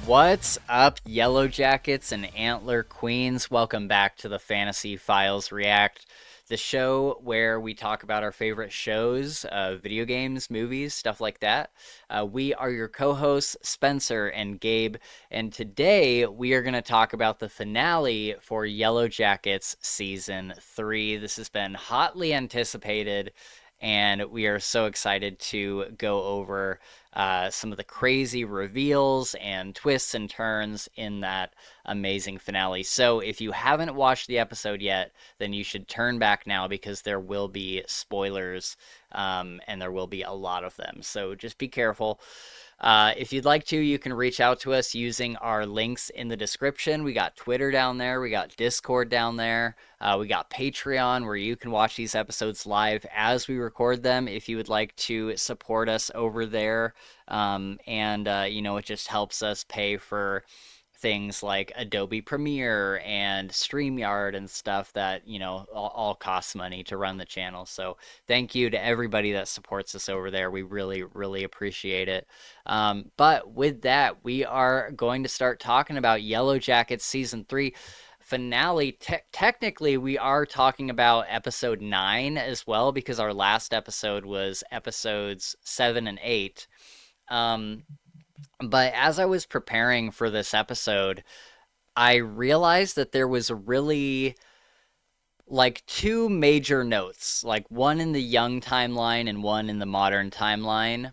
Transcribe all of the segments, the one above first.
What's up, Yellowjackets and Antler Queens? Welcome back to the Fantasy Files React, the show where we talk about our favorite shows, video games, movies, stuff like that. We are your co hosts, Spencer and Gabe, and today we are going to talk about the finale for Yellowjackets Season 3. This has been hotly anticipated, and we are so excited to go over some of the crazy reveals and twists and turns in that amazing finale. So, if you haven't watched the episode yet, then you should turn back now because there will be spoilers, and there will be a lot of them. So, just be careful. If you'd like to, you can reach out to us using our links in the description. We got Twitter down there, we got Discord down there, we got Patreon where you can watch these episodes live as we record them if you would like to support us over there. It just helps us pay for things like Adobe Premiere and StreamYard and stuff that, all costs money to run the channel. So thank you to everybody that supports us over there. We really, really appreciate it. But with that, we are going to start talking about Yellowjackets Season 3 finale. Technically, we are talking about episode 9 as well because our last episode was episodes 7 and 8. But as I was preparing for this episode, I realized that there was really like two major notes, like one in the young timeline and one in the modern timeline.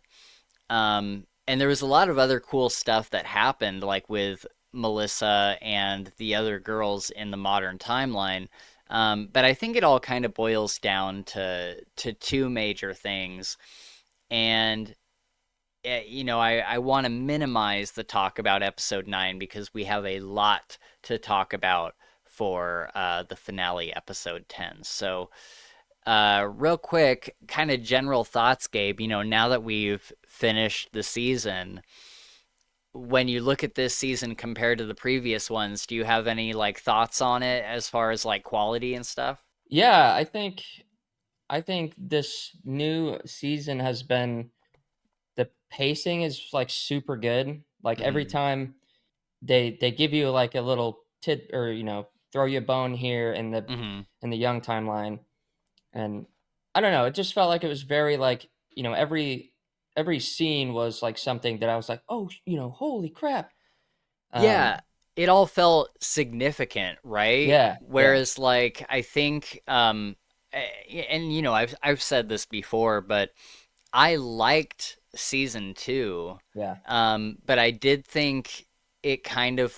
And there was a lot of other cool stuff that happened, like with Melissa and the other girls in the modern timeline. But I think it all kind of boils down to two major things. And I want to minimize the talk about episode 9 because we have a lot to talk about for the finale, episode 10. So, real quick, kind of general thoughts, Gabe. Now that we've finished the season, when you look at this season compared to the previous ones, do you have any like thoughts on it as far as like quality and stuff? Yeah, I think this new season has been the pacing is like super good. Like every Hmm. time they give you like a little tit or throw you a bone here Hmm. in the young timeline, and I don't know, it just felt like it was very like every scene was like something that I was like, oh, holy crap. Yeah, Um, it all felt significant, right? yeah, yeah, Whereas, like, I think, and I've said this before, but I liked season 2, yeah, but I did think it kind of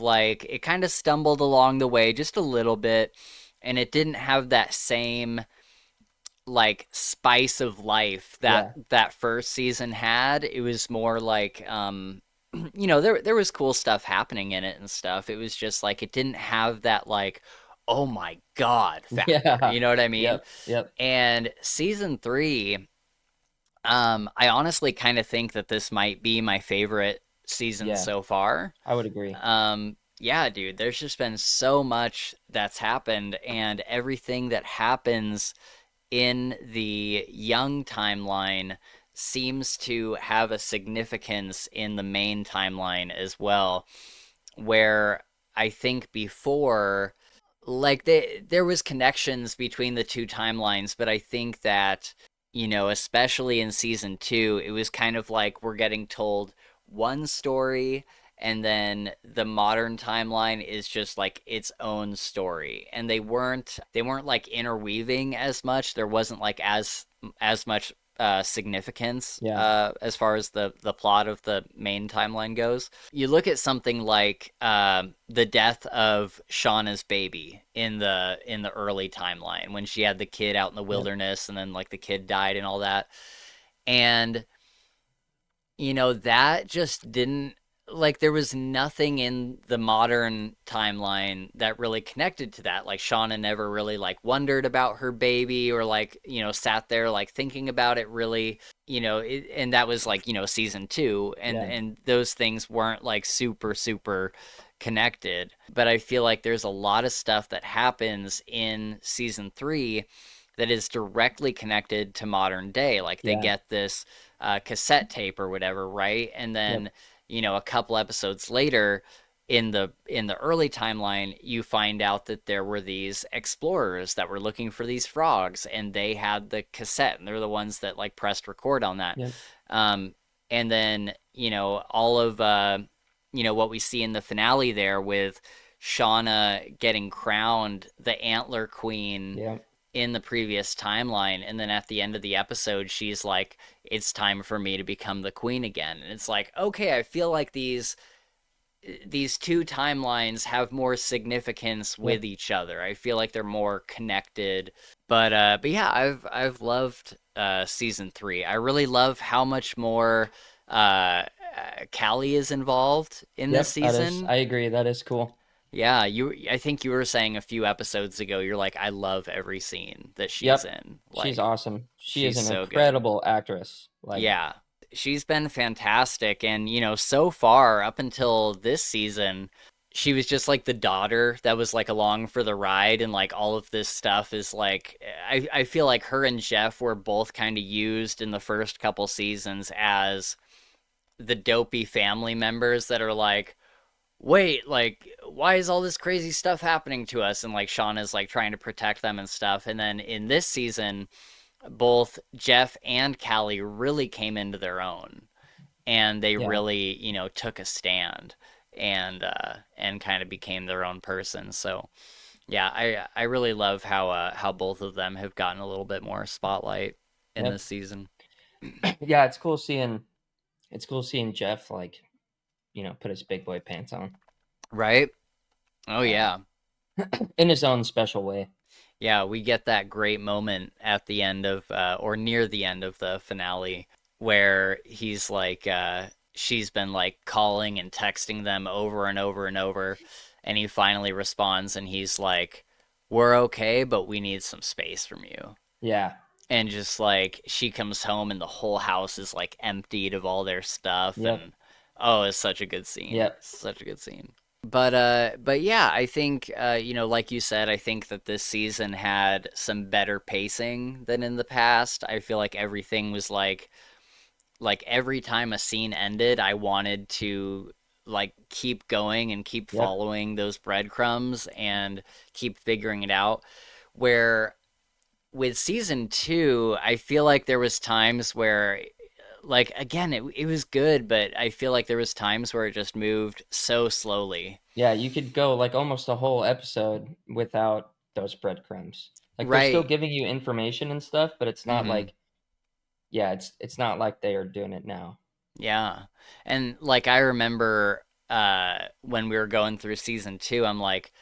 stumbled along the way just a little bit, and it didn't have that same like spice of life that yeah, that first season had. It was more like there was cool stuff happening in it and stuff. It was just like it didn't have that like oh my god factor. yeah, You know what I mean? yep, yep, And season 3, I honestly kind of think that this might be my favorite season yeah, so far. I would agree. Yeah, dude, there's just been so much that's happened, and everything that happens in the young timeline seems to have a significance in the main timeline as well. Where I think before, like there was connections between the two timelines, but I think that especially in season 2, it was kind of like we're getting told one story, and then the modern timeline is just like its own story, and they weren't like interweaving as much. There wasn't like as much significance Yeah, as far as the plot of the main timeline goes. You look at something like the death of Shauna's baby in the early timeline when she had the kid out in the yep, wilderness, and then like the kid died and all that, and that just didn't, like, there was nothing in the modern timeline that really connected to that. Like Shauna never really like wondered about her baby or like, sat there like thinking about it really, and that was like, season 2, and yeah, and those things weren't like super super connected. But I feel like there's a lot of stuff that happens in season 3 that is directly connected to modern day. Like they yeah, get this cassette tape or whatever, right? And then yep, a couple episodes later in the early timeline, you find out that there were these explorers that were looking for these frogs, and they had the cassette, and they're the ones that like pressed record on that. Yep. Um, and then all of what we see in the finale there with Shauna getting crowned the Antler Queen Yep. in the previous timeline, and then at the end of the episode she's like, it's time for me to become the queen again. And it's like, okay, I feel like these two timelines have more significance with Yep. each other. I feel like they're more connected. But yeah, I've loved season 3. I really love how much more Callie is involved in this Yep. That is. season. I agree. That is cool. Yeah, I think you were saying a few episodes ago, you're like, I love every scene that she's Yep. in. She's Like, awesome. She is she's an so good. incredible actress. Like, Yeah. She's been fantastic. And, so far, up until this season, she was just like the daughter that was like along for the ride. And like all of this stuff is like, I feel like her and Jeff were both kind of used in the first couple seasons as the dopey family members that are like, wait, like, why is all this crazy stuff happening to us? And like Shauna's like trying to protect them and stuff. And then in this season, both Jeff and Callie really came into their own, and they yeah. really, took a stand and kind of became their own person. So yeah, I really love how both of them have gotten a little bit more spotlight in Yep. this season. Yeah. It's cool seeing. It's cool seeing Jeff like put his big boy pants on. Right? Oh Uh, yeah. in his own special way. Yeah, we get that great moment at the end of, or near the end of the finale, where he's like, she's been like calling and texting them over and over and over, and he finally responds, and he's like, "We're okay, but we need some space from you." Yeah. And just like she comes home, and the whole house is like emptied of all their stuff, Yep. and oh, it's such a good scene. Yep. Such a good scene. But yeah, I think like you said, I think that this season had some better pacing than in the past. I feel like everything was like every time a scene ended, I wanted to like keep going and keep Yep. following those breadcrumbs and keep figuring it out. Where with season 2, I feel like there was times where like again, it was good, but I feel like there was times where it just moved so slowly. Yeah. You could go like almost a whole episode without those breadcrumbs. Like they're still Right. giving you information and stuff, but it's not Mm-hmm. like yeah, it's not like they are doing it now. Yeah. And like I remember when we were going through season 2, I'm like,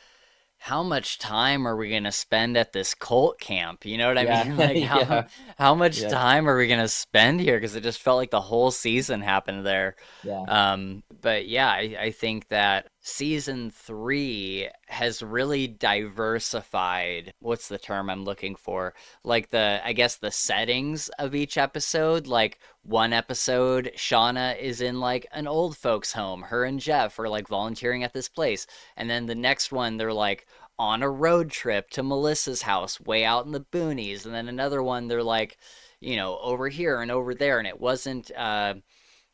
how much time are we gonna spend at this cult camp? You know what I Yeah. mean? Like yeah. how much Yep. time are we gonna spend here? Because it just felt like the whole season happened there. Yeah. But yeah, I think that season 3 has really diversified. What's the term I'm looking for? Like I guess the settings of each episode. Like one episode, Shauna is in like an old folks' home. Her and Jeff are like volunteering at this place. And then the next one, they're like on a road trip to Melissa's house way out in the boonies. And then another one, they're like, over here and over there. And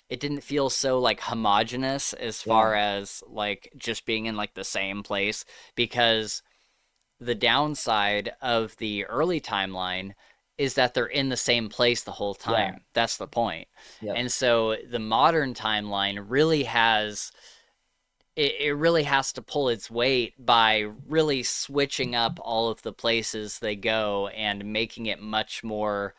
it didn't feel so like homogenous as far Yeah. as like just being in like the same place, because the downside of the early timeline is that they're in the same place the whole Yeah. time. That's the point. Yep. And so the modern timeline really it really has to pull its weight by really switching up all of the places they go and making it much more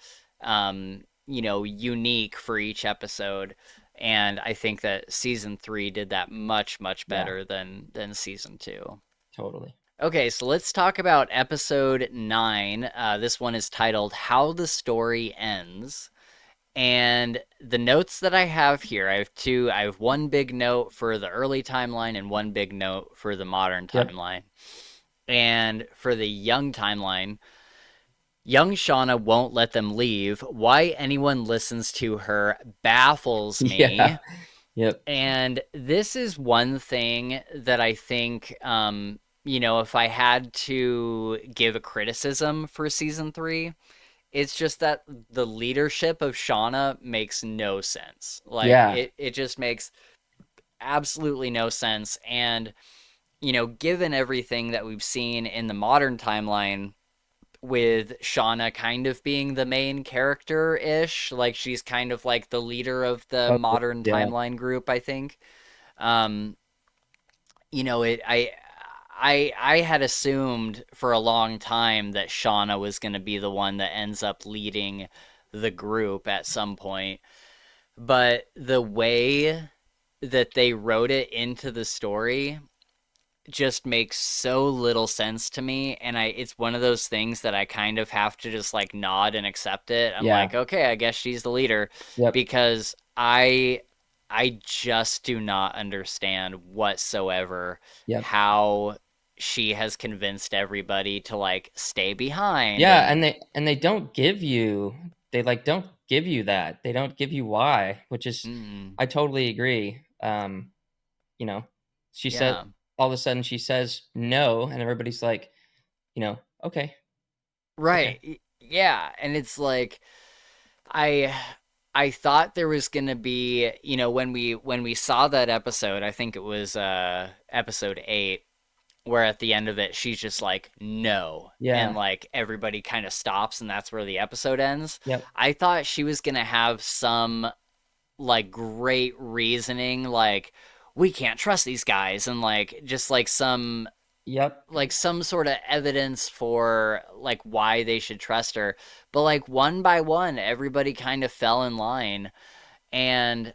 unique for each episode. And I think that season 3 did that much, much Yeah. better than season 2. Totally. Okay, so let's talk about episode 9. This one is titled How the Story Ends. And the notes that I have here, I have two. I have one big note for the early timeline and one big note for the modern Yep. timeline. And for the young timeline, young Shauna won't let them leave. Why anyone listens to her baffles me. Yeah. Yep. And this is one thing that I think, if I had to give a criticism for season 3, it's just that the leadership of Shauna makes no sense. Like Yeah. it just makes absolutely no sense. And, given everything that we've seen in the modern timeline, with Shauna kind of being the main character ish, like she's kind of like the leader of the Oh, modern yeah. timeline group, I think. Um, it I had assumed for a long time that Shauna was going to be the one that ends up leading the group at some point, but the way that they wrote it into the story just makes so little sense to me, and it's one of those things that I kind of have to just like nod and accept it. I'm Yeah. like, okay, I guess she's the leader, Yep. because I just do not understand whatsoever Yep. how she has convinced everybody to like stay behind. Yeah, And and they don't give you, they like don't give you that. They don't give you why, which is, mm, I totally agree. You know, she said, yeah, all of a sudden she says no, and everybody's like, okay, okay. yeah, and it's like I I thought there was gonna be, when we saw that episode, I think it was episode 8, where at the end of it she's just like no, and Yeah. like everybody kind of stops and that's where the episode ends. Yep. I thought she was gonna have some like great reasoning, like we can't trust these guys, and like just Yep. like some sort of evidence for like why they should trust her. But like one by one everybody kind of fell in line. And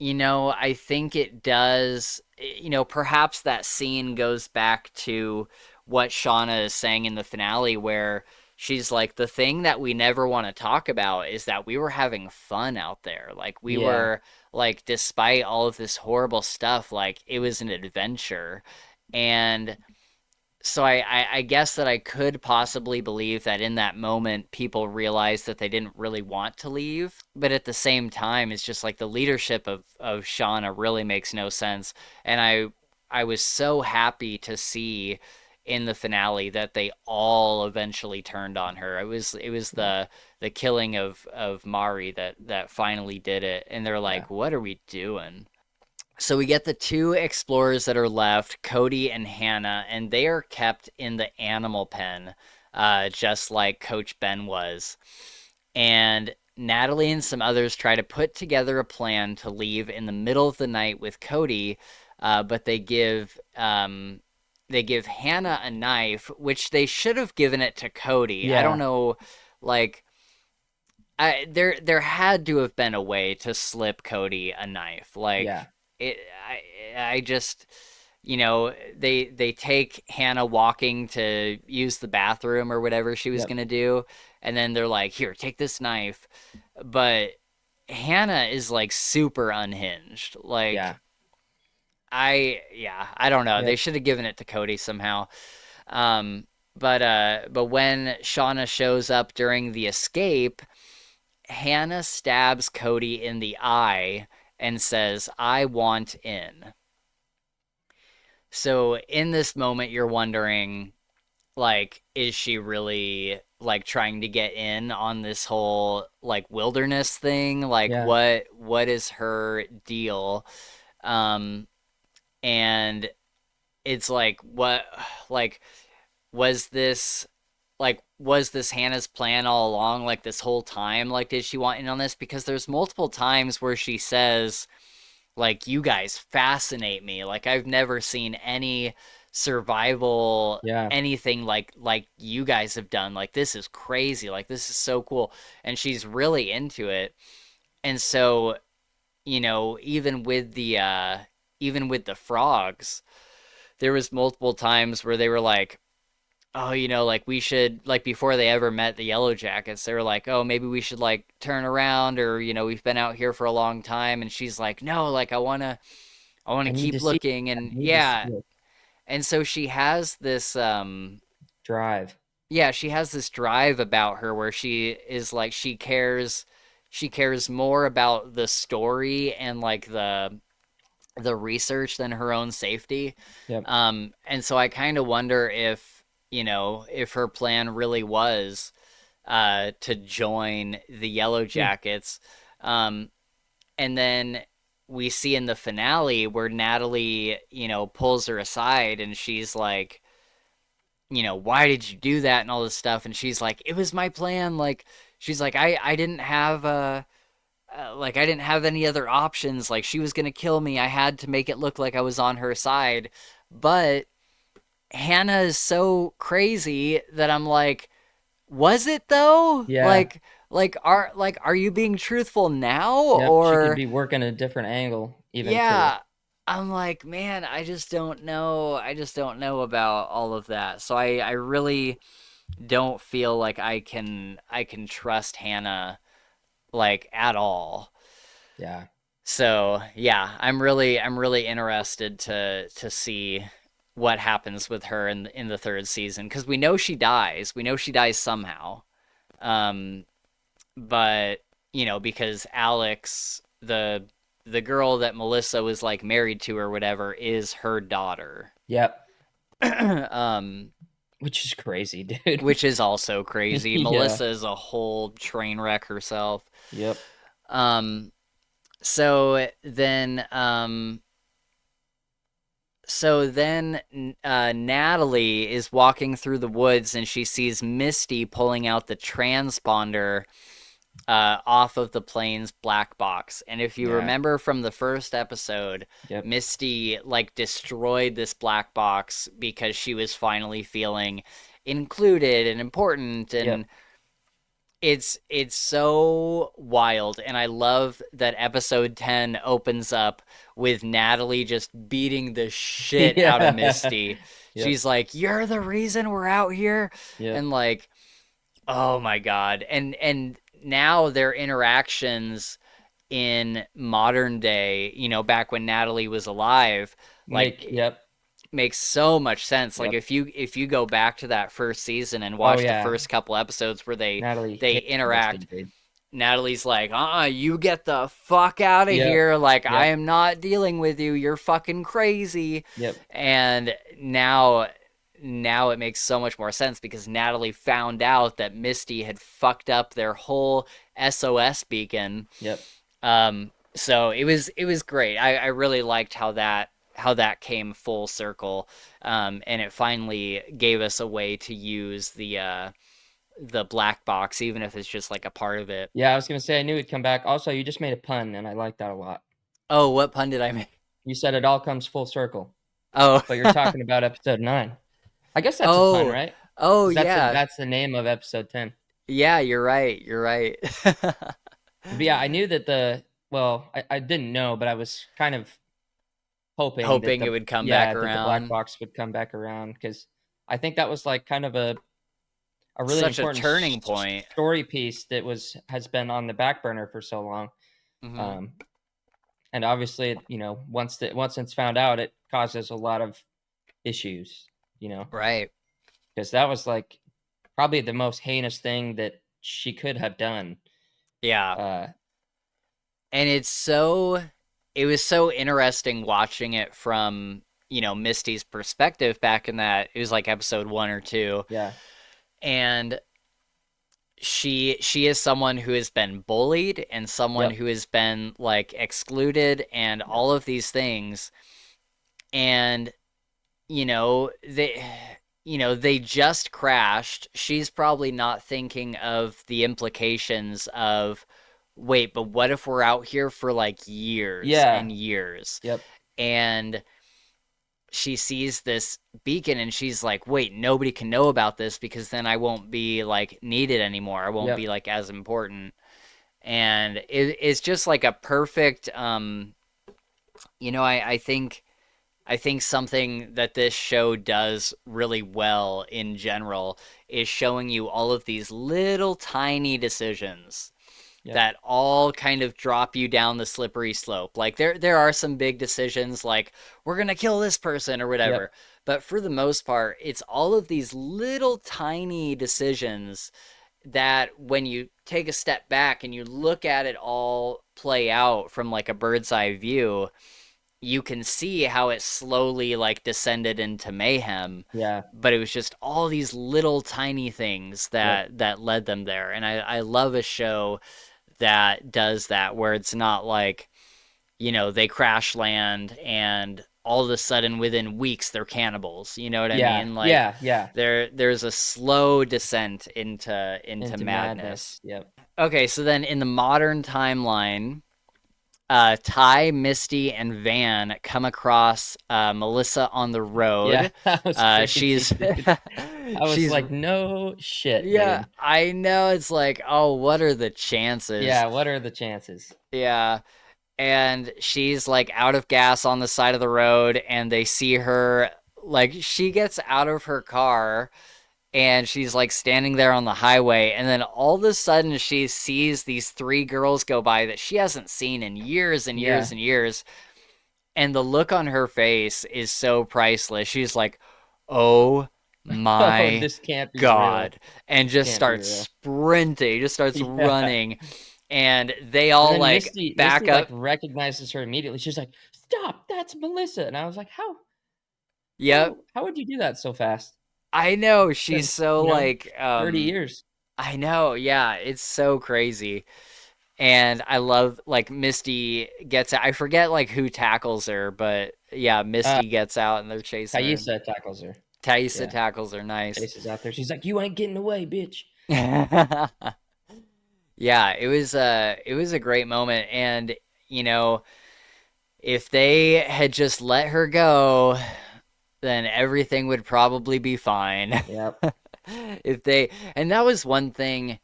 I think it does, perhaps that scene goes back to what Shauna is saying in the finale, where she's like, the thing that we never want to talk about is that we were having fun out there. Like, we Yeah. were, like, despite all of this horrible stuff, like, it was an adventure. And so I guess that I could possibly believe that in that moment people realized that they didn't really want to leave, but at the same time it's just like the leadership of Shauna really makes no sense. And I was so happy to see in the finale that they all eventually turned on her. It was Yeah. the killing of Mari that finally did it, and they're Yeah. like, what are we doing? So we get the two explorers that are left, Cody and Hannah, and they are kept in the animal pen, just like Coach Ben was. And Natalie and some others try to put together a plan to leave in the middle of the night with Cody, but they give Hannah a knife, which they should have given it to Cody. I don't Yeah. know, like there had to have been a way to slip Cody a knife. Yeah. Like it, I just, they take Hannah walking to use the bathroom or whatever she was Yep. gonna do, and then they're like, "Here, take this knife," but Hannah is like super unhinged. Yeah. Like yeah, I don't know. They Yep. should have given it to Cody somehow. Um, but when Shauna shows up during the escape, Hannah stabs Cody in the eye and says, I want in. So in this moment, you're wondering, like, is she really like trying to get in on this whole like wilderness thing? Like, Yeah. what is her deal? Um, and it's like, like, was this was this Hannah's plan all along, like this whole time? Like, did she want in on this? Because there's multiple times where she says, like, you guys fascinate me. Like, I've never seen any survival Yeah. anything like you guys have done. Like, this is crazy. Like, this is so cool. And she's really into it. And so, even with the frogs, there was multiple times where they were like, oh, like we should, like before they ever met the Yellowjackets, they were like, oh, maybe we should like turn around, or we've been out here for a long time. And she's like, no, like I want to I need to keep see. looking. I And need to see yeah, it. and so she has this Drive. yeah, she has this drive about her where she is like, she cares more about the story and like the research than her own safety. Yep. And so I kind of wonder if her plan really was to join the Yellow Hmm. Jackets. And then we see in the finale where Natalie, pulls her aside and she's like, why did you do that and all this stuff? And she's like, it was my plan. Like, she's like, I didn't have like I didn't have any other options. Like she was gonna kill me. I had to make it look like I was on her side. But Hannah is so crazy that I'm like, was it though? Yeah. Are you being truthful now Yep. She could or be working a different angle even to. yeah? I'm like, man, I just don't know. I just don't know about all of that. So I really don't feel like I can trust Hannah like at all. Yeah. So yeah, I'm really interested to see what happens with her in the third season because we know she dies. We know she dies somehow. Um, but because Alex, the girl that Melissa was like married to or whatever, is her daughter. Yep. um, Which is crazy, dude. which is also crazy. Yeah. Melissa is a whole train wreck herself. Yep. Um, so then Natalie is walking through the woods and she sees Misty pulling out the transponder off of the plane's black box. And if you Yeah. remember from the first episode, Yep. Misty like destroyed this black box because she was finally feeling included and important, and Yep. it's so wild. And I love that episode 10 opens up with Natalie just beating the shit out of Yeah. Misty. Yep. She's like, "You're the reason we're out here." Yep. And like, oh my god. And now their interactions in modern day, back when Natalie was alive, like Yep. makes so much sense. Like Yep. if you go back to that first season and Oh watch the yeah. first couple episodes where they Natalie they hates Misty, interact, dude. Natalie's like, you get the fuck out of Yep. here. Like, I Yep. am not dealing with you. You're fucking crazy." Yep. And now it makes so much more sense because Natalie found out that Misty had fucked up their whole SOS beacon. Yep. So it was great. I really liked how that came full circle. And it finally gave us a way to use the black box, even if it's just like a part of it. Yeah, I was gonna say I knew it'd come back. Also, you just made a pun, and I like that a lot. Oh, what pun did I make? You said it all comes full circle, Oh, but you're talking about episode 9. I guess that's a pun, oh, right? oh, Because yeah, that's the name of episode 10. yeah. You're right. You're right. But yeah, I knew that I didn't know, but I was kind of hoping that Hoping it would come back the black around. box would come back around because I think that was like kind of a really Such a important turning point. story piece that has been on the back burner for so long. Hmm. Um, and obviously, once it's found out, it causes a lot of issues, Right. because that was like probably the most heinous thing that she could have done. Yeah. Uh, And it was so interesting watching it from, Misty's perspective back in that it was like episode 1 or 2. yeah, And she is someone who has been bullied and someone yep, who has been like excluded and yep, all of these things. And you know they they just crashed. She's probably not thinking of the implications of, wait, but what if we're out here for like years yeah, and years? yep, And she sees this beacon and she's like, wait, nobody can know about this because then I won't be like needed anymore. I won't be yep, like as important. And it's just like a perfect I think something that this show does really well in general is showing you all of these little tiny decisions yep, that all kind of drop you down the slippery slope. Like there are some big decisions like we're going to kill this person or whatever. yep, But for the most part, it's all of these little tiny decisions that when you take a step back and you look at it all play out from like a bird's eye view, you can see how it slowly like descended into mayhem. yeah, But it was just all these little tiny things yep, that led them there. And I love a show that does that, where it's not like, they crash land and all of a sudden within weeks they're cannibals. You know what I Yeah, mean? Like yeah, yeah. there's a slow descent into Into madness. madness. Yep. Okay, so then in the modern timeline, Ty, Misty, and Van come across Melissa on the Yeah, road. that was crazy, She's dude. I was she's like, no shit, yeah, dude. I know. It's like, oh, what are the chances? Yeah, what are the chances? Yeah, and she's like out of gas on the side of the road, and they see her like she gets out of her car and she's like standing there on the highway, and then all of a sudden she sees these three girls go by that she hasn't seen in years and years Yeah. and years, and the look on her face is so priceless. She's like, "Oh Oh, my this can't be real. god," and This just can't be starts real. sprinting, just starts Yeah. running, and they And all then like Misty back like up. recognizes her immediately. She's like, "Stop! That's Melissa." And I was like, "How Yep, how would you do that so fast? I know. It's She's been, so you know, like 30 years." I know. Yeah, it's so crazy. And I love like Misty gets out. I forget like who tackles her, but yeah, Uh Misty gets out and they're chasing her. Thaisa tackles her. Thaisa Yeah. tackles her. Nice. Chases out there. She's like, "You ain't getting away, bitch." Yeah, it was a great moment, and you know, if they had just let her go, then everything would probably be fine. Yep. If they and that was one thing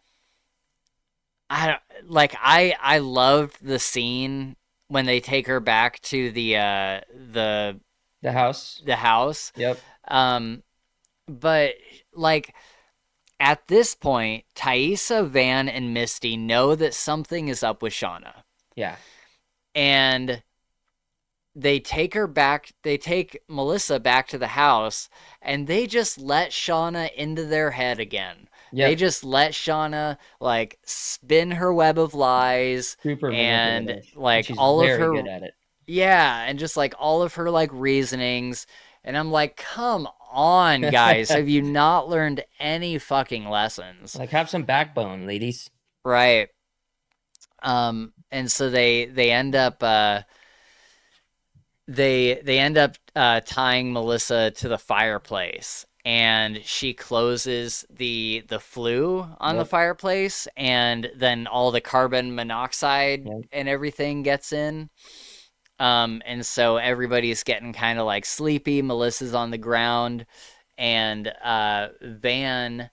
I loved the scene when they take her back to the The house. the house. Yep. Um but like at this point, Thaisa, Van, and Misty know that something is up with Shauna. Yeah. And they take Melissa back to the house, and they just let Shauna into their head again. They Yep. just let Shauna like spin her web of lies Super and manipulative. And like she's all of very her good at it. yeah, and just like all of her like reasonings. And I'm like, come on, guys, have you not learned any fucking lessons? Like, have some backbone, ladies. Right. And so they end up they end up tying Melissa to the fireplace, and she closes the flue on the Yep. fireplace, and then all the carbon monoxide Yep. and everything gets in. And so everybody's getting kind of like sleepy. Melissa's on the ground, and Van,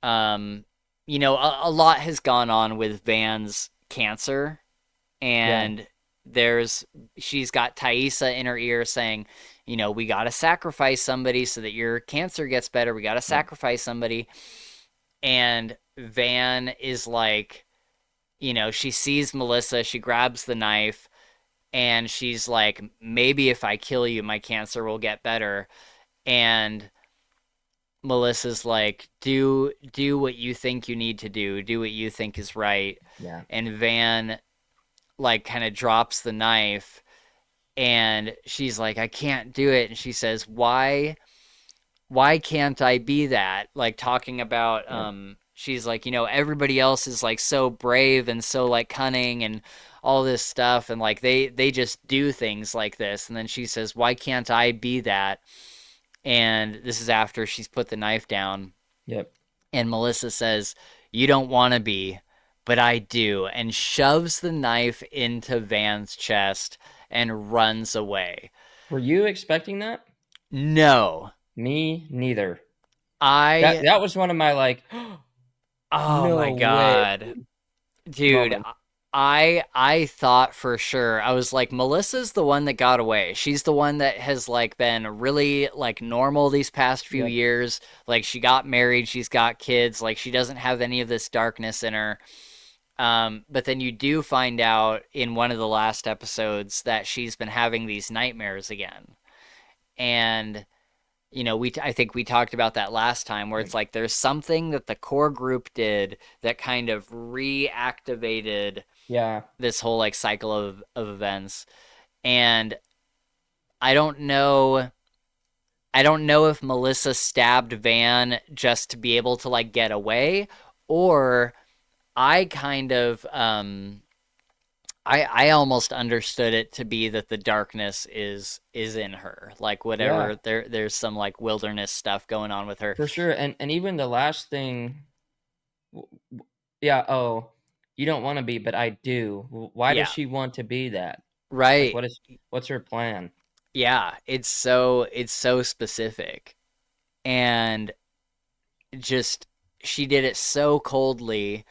um, a lot has gone on with Van's cancer, Yeah. and there's she's got Thaisa in her ear saying, we got to sacrifice somebody so that your cancer gets better. We got to Yep. sacrifice somebody. And Van is like, she sees Melissa, she grabs the knife, and she's like, maybe if I kill you, my cancer will get better. And Melissa's like, do what you think you need to do what you think is right. Yeah. And Van like kind of drops the knife, and she's like, I can't do it. And she says, why can't I be that? Like talking about Yep. she's like, everybody else is like so brave and so like cunning and all this stuff, and like they just do things like this. And then she says, why can't I be that? And this is after she's put the knife down, Yep. and Melissa says, you don't want to be, but I do, and shoves the knife into Van's chest and runs away. Were you expecting that? No. Me neither. That I that was one of my like, oh my no way god. Dude, moments. I thought for sure. I was like, Melissa's the one that got away. She's the one that has like been really like normal these past few Yep. years. Like she got married, she's got kids, like she doesn't have any of this darkness in her. But then you do find out in one of the last episodes that she's been having these nightmares again. And I think we talked about that last time where Yep. it's like there's something that the core group did that kind of reactivated Yeah. this whole like cycle of events. And I don't know if Melissa stabbed Van just to be able to like get away, or I kind of I almost understood it to be that the darkness is in her. Like Yeah, whatever there's some like wilderness stuff going on with her. for sure. And even the last thing, yeah. Oh, you don't want to be, but I do. Why does Yeah. she want to be that? Like, Right. what's her plan? Yeah, it's so specific. And just she did it so coldly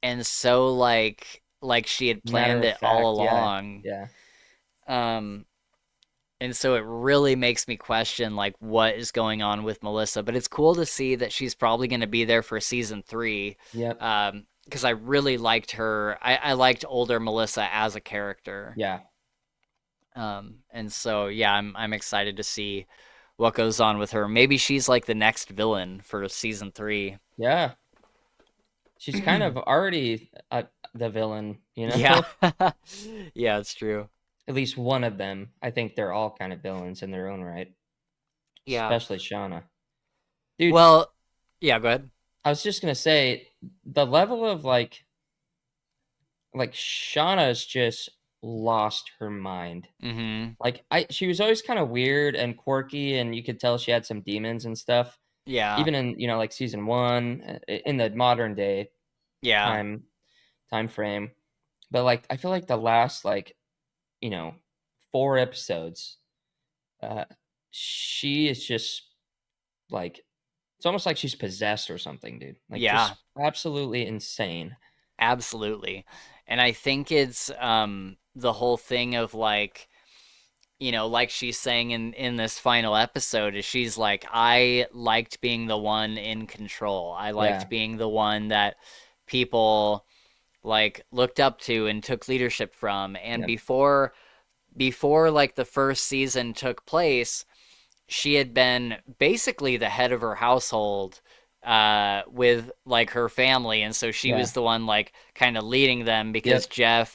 and so like she had Matter planned of it all fact, yeah, along. yeah, Um and so it really makes me question like what is going on with Melissa, but it's cool to see that she's probably going to be there for season 3. yep, Because I really liked her. I liked older Melissa as a character. yeah, And so yeah, I'm excited to see what goes on with her. Maybe she's like the next villain for season 3. yeah. She's kind of already the villain, you Yeah. know. Yeah, it's true. At least one of them. I think they're all kind of villains in their own right, Yeah. especially Shauna. Dude, Well, yeah, go ahead. I was just gonna say the level of like Shauna's just lost her mind. Mhm. Like she was always kind of weird and quirky, and you could tell she had some demons and stuff. Yeah. Even in like season one, in the modern day Yeah. time time frame. But like I feel like the last you know 4 episodes, uh, she is just like it's almost like she's possessed or something, dude. Like Yeah. just absolutely insane. Absolutely. And I think it's the whole thing of like, like she's saying in this final episode is she's like I liked being the one in control. I Yeah. liked being the one that people like looked up to and took leadership from. And Yep. before like the first season took place, she had been basically the head of her household with like her family, and so she Yeah. was the one like kind of leading them because Yep.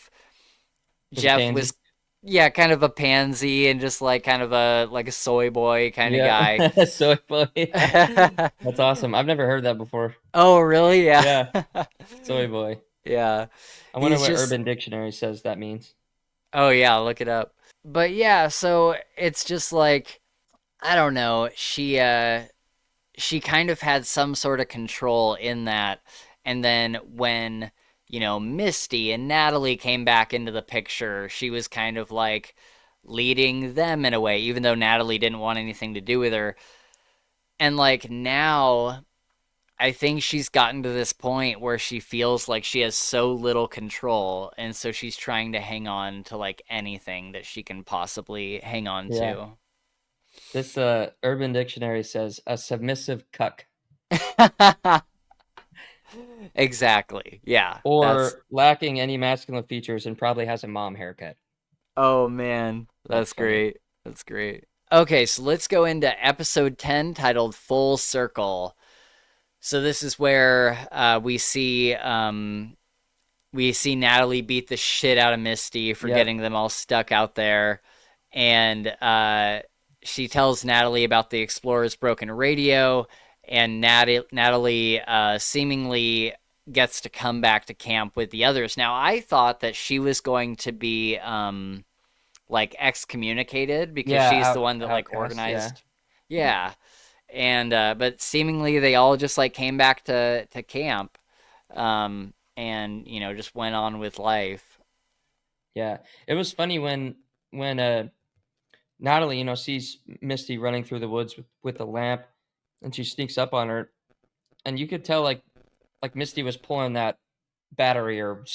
Was a Jeff was pansy. yeah, kind of a pansy and just like kind of a like a soy boy kind of guy. Yeah. Soy boy. That's awesome. I've never heard that before. Oh, really? Yeah. Yeah. Soy boy. Yeah. I wonder He's what just Urban Dictionary says that means. oh yeah, look it up. But yeah, so it's just like I don't know. She kind of had some sort of control in that. And then when, Misty and Natalie came back into the picture, she was kind of like leading them in a way, even though Natalie didn't want anything to do with her. And like now, I think she's gotten to this point where she feels like she has so little control. And so she's trying to hang on to like anything that she can possibly hang on Yeah. to. This Urban Dictionary says a submissive cuck Exactly. Yeah. That's or lacking any masculine features and probably has a mom haircut. Oh man, That's that's funny. great. That's great. Okay, so let's go into episode 10 titled Full Circle. So this is where we see Natalie beat the shit out of Misty for Yep. getting them all stuck out there, and she tells Natalie about the Explorer's broken radio, and Natalie seemingly gets to come back to camp with the others. Now I thought that she was going to be like excommunicated because Yeah, she's the one that like outcast, yeah. organized. Yeah, and but seemingly they all just like came back to camp, and just went on with life. Yeah. It was funny when Natalie, sees Misty running through the woods with the lamp and she sneaks up on her and you could tell like Misty was pulling that battery or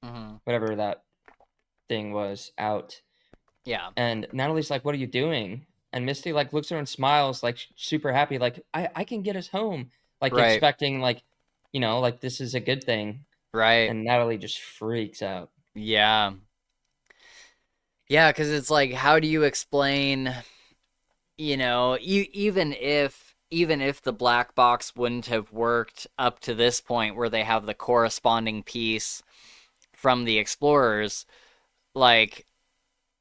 Hmm. whatever that thing was out. Yeah, And Natalie's like, "What are you doing?" And Misty like looks at her and smiles, like super happy, like I can get us home, like right, expecting like like this is a good thing. right. And Natalie just freaks out. Yeah, yeah, because it's like, how do you explain? Even if the black box wouldn't have worked up to this point where they have the corresponding piece from the explorers, like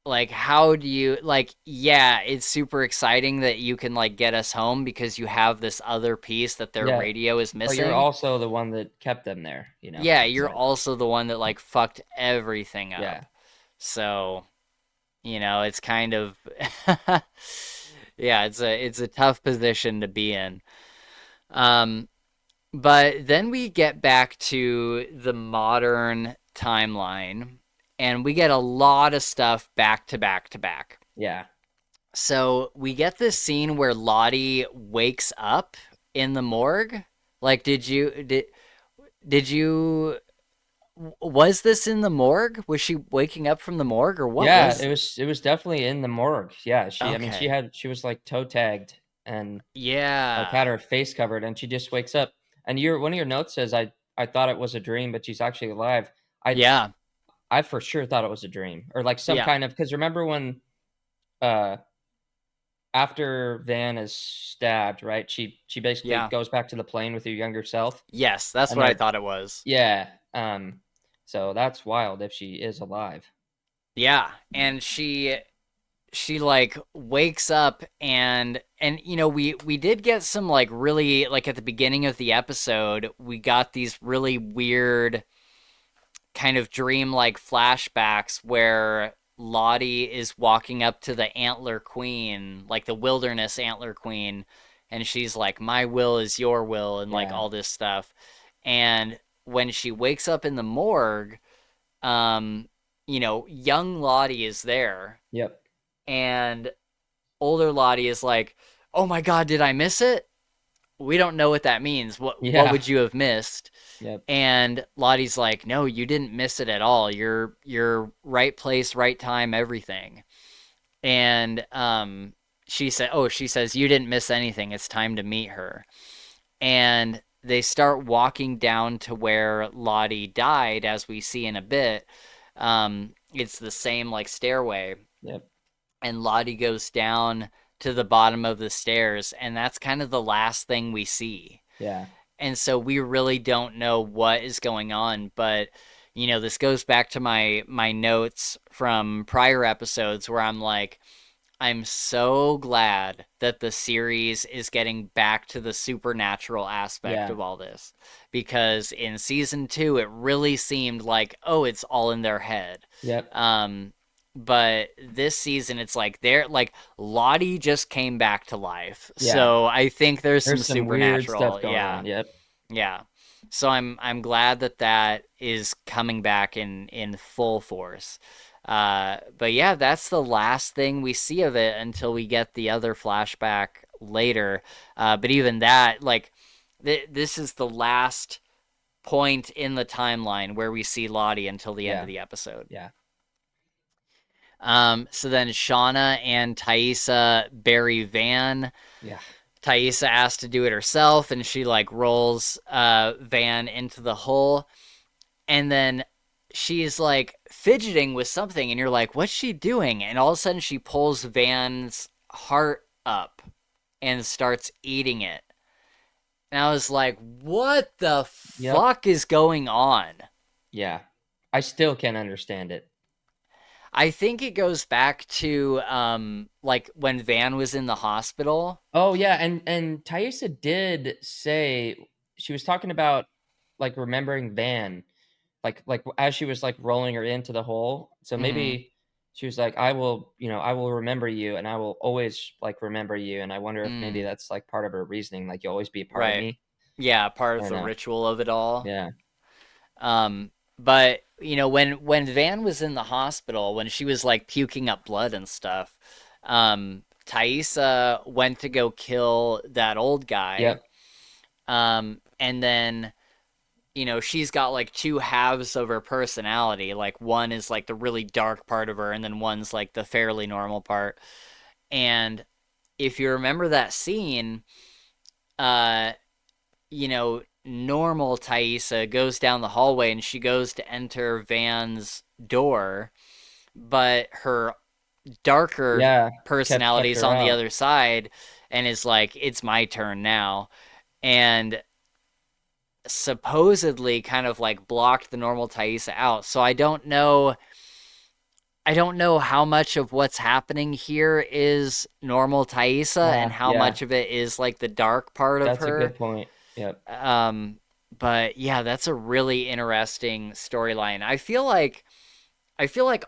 like how do you like yeah, it's super exciting that you can like get us home because you have this other piece that their Yeah, radio is but you're missing. also the one that kept them there, Yeah, you're so also the one that like fucked everything yeah, up. So, it's kind of yeah, it's a tough position to be in. Um, but then we get back to the modern timeline and we get a lot of stuff back to back to back. yeah, So we get this scene where Lottie wakes up in the morgue. Like, did you was this in the morgue? Was she waking up from the morgue or what yeah. was? It was definitely in the morgue. Yeah, I mean, Okay. she was like toe tagged and like had Yeah. her face covered, and she just wakes up. And your one of your notes says, I thought it was a dream, but she's actually alive." I Yeah. I for sure thought it was a dream or like some Yeah. kind of, because remember when uh after Van is stabbed, right? She basically Yeah. goes back to the plane with her younger self, Yes, that's and what I they're thought it was. yeah. So that's wild if she is alive. Yeah. And she like wakes up and we did get some like really like at the beginning of the episode, we got these really weird kind of dream-like flashbacks where Lottie is walking up to the antler queen, like the wilderness antler queen, and she's like, "My will is your will," and like Yeah. all this stuff. And when she wakes up in the morgue, young Lottie is there, Yep. and older Lottie is like, "Oh my God, did I miss it? We don't know what that means. What Yeah. would you have missed?" Yep. And Lottie's like, "No, you didn't miss it at all. You're right place, right time, everything." And she says you didn't miss anything. It's time to meet her. And they start walking down to where Lottie died, as we see in a bit. It's the same like stairway, Yep. and Lottie goes down to the bottom of the stairs, and that's kind of the last thing we see. Yeah. And so we really don't know what is going on, but this goes back to my notes from prior episodes where I'm like, I'm so glad that the series is getting back to the supernatural aspect Yeah. of all this, because in season 2 it really seemed like, oh, it's all in their head. Yep. um but this season it's like they're like Lottie just came back to life, Yeah. so I think there's some There's some weird supernatural. stuff going Yeah. on. Yep. Yeah. So I'm glad that that is coming back in full force. But yeah, that's the last thing we see of it until we get the other flashback later. But even that, like, this is the last point in the timeline where we see Lottie until the end of Yeah. the episode. Yeah. So then Shauna and Thaisa bury Van. Yeah. Thaisa asked to do it herself, and she like rolls Van into the hole, and then she's like fidgeting with something, and you're like, "What's she doing?" And all of a sudden, she pulls Van's heart up and starts eating it. And I was like, "What the Yep. fuck is going on?" Yeah. I still can't understand it. I think it goes back to like when Van was in the hospital. Oh yeah, and Thaisa did say she was talking about like remembering Van, like as she was like rolling her into the hole. So Mm-hmm. maybe she was like, I will remember you, and I will always like remember you. And I wonder if maybe Mm, that's like part of her reasoning, like you'll always be a part of right. me. Yeah, part I of don't the know. ritual of it all. Yeah. But when Van was in the hospital, when she was like puking up blood and stuff, Thaisa went to go kill that old guy. Yep. And then she's got like two halves of her personality. Like one is like the really dark part of her, and then one's like the fairly normal part. And if you remember that scene, uh, normal Thaisa goes down the hallway and she goes to enter Van's door, but her darker Yeah. personality Kept is her on the out. other side and is like, it's my turn now. And supposedly kind of like blocked the normal Thaisa out. So I don't know. I don't know how much of what's happening here is normal Thaisa and how Yeah, much of it is like the dark part of that's a her. good point. Yep. Um, but yeah, that's a really interesting storyline. I feel like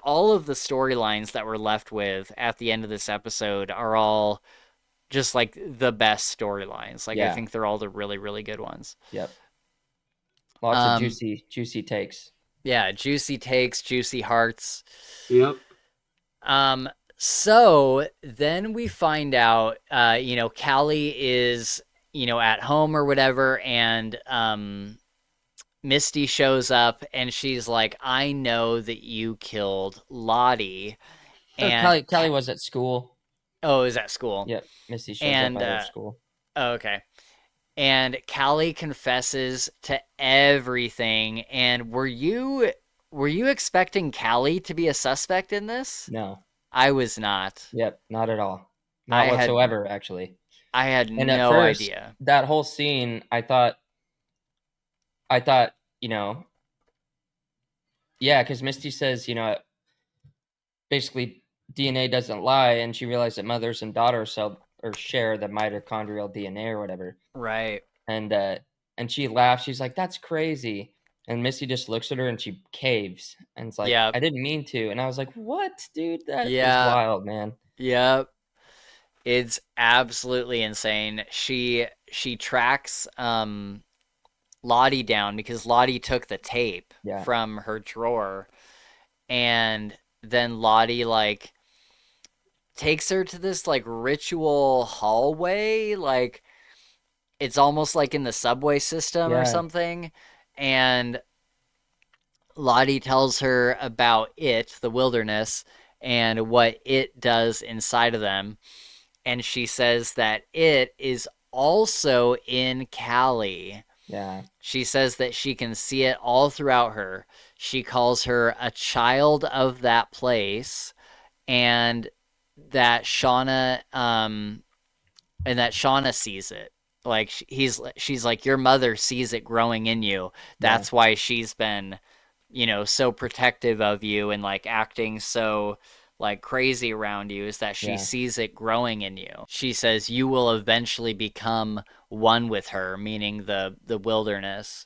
all of the storylines that we're left with at the end of this episode are all just like the best storylines. Like I Yeah. think they're all the really, really good ones. Yep. Lots of Um, juicy takes. yeah, juicy takes, juicy hearts. Yep. Um, so then we find out, Callie is, at home or whatever, and Misty shows up and she's like, I know that you killed Lottie. Oh, And, Kelly was at school. oh, is at school. Yep. Misty shows up And, at her school. oh, okay. And Callie confesses to everything. And were you expecting Callie to be a suspect in this? No. I was not. Yep. Not at all. Not I had whatsoever, actually. I had And at no first, idea. that whole scene, I thought, you know, yeah, because Misty says, basically DNA doesn't lie, and she realized that mothers and daughters share the mitochondrial DNA or whatever. Right. And she laughs. She's like, "That's crazy." And Misty just looks at her and she caves and it's like, Yep. "I didn't mean to." And I was like, "What, dude? That is Yeah. wild, man." Yep. It's absolutely insane. She tracks Lottie down because Lottie took the tape Yeah, from her drawer, and then Lottie like takes her to this like ritual hallway, like it's almost like in the subway system or yeah, something. And Lottie tells her about it, the wilderness, and what it does inside of them. And she says that it is also in Callie. yeah, She says that she can see it all throughout her. She calls her a child of that place, and that Shauna sees it. Like she's like, your mother sees it growing in you. yeah, That's why she's been, so protective of you and like acting so like crazy around you, is that she yeah. sees it growing in you. She says you will eventually become one with her, meaning the wilderness.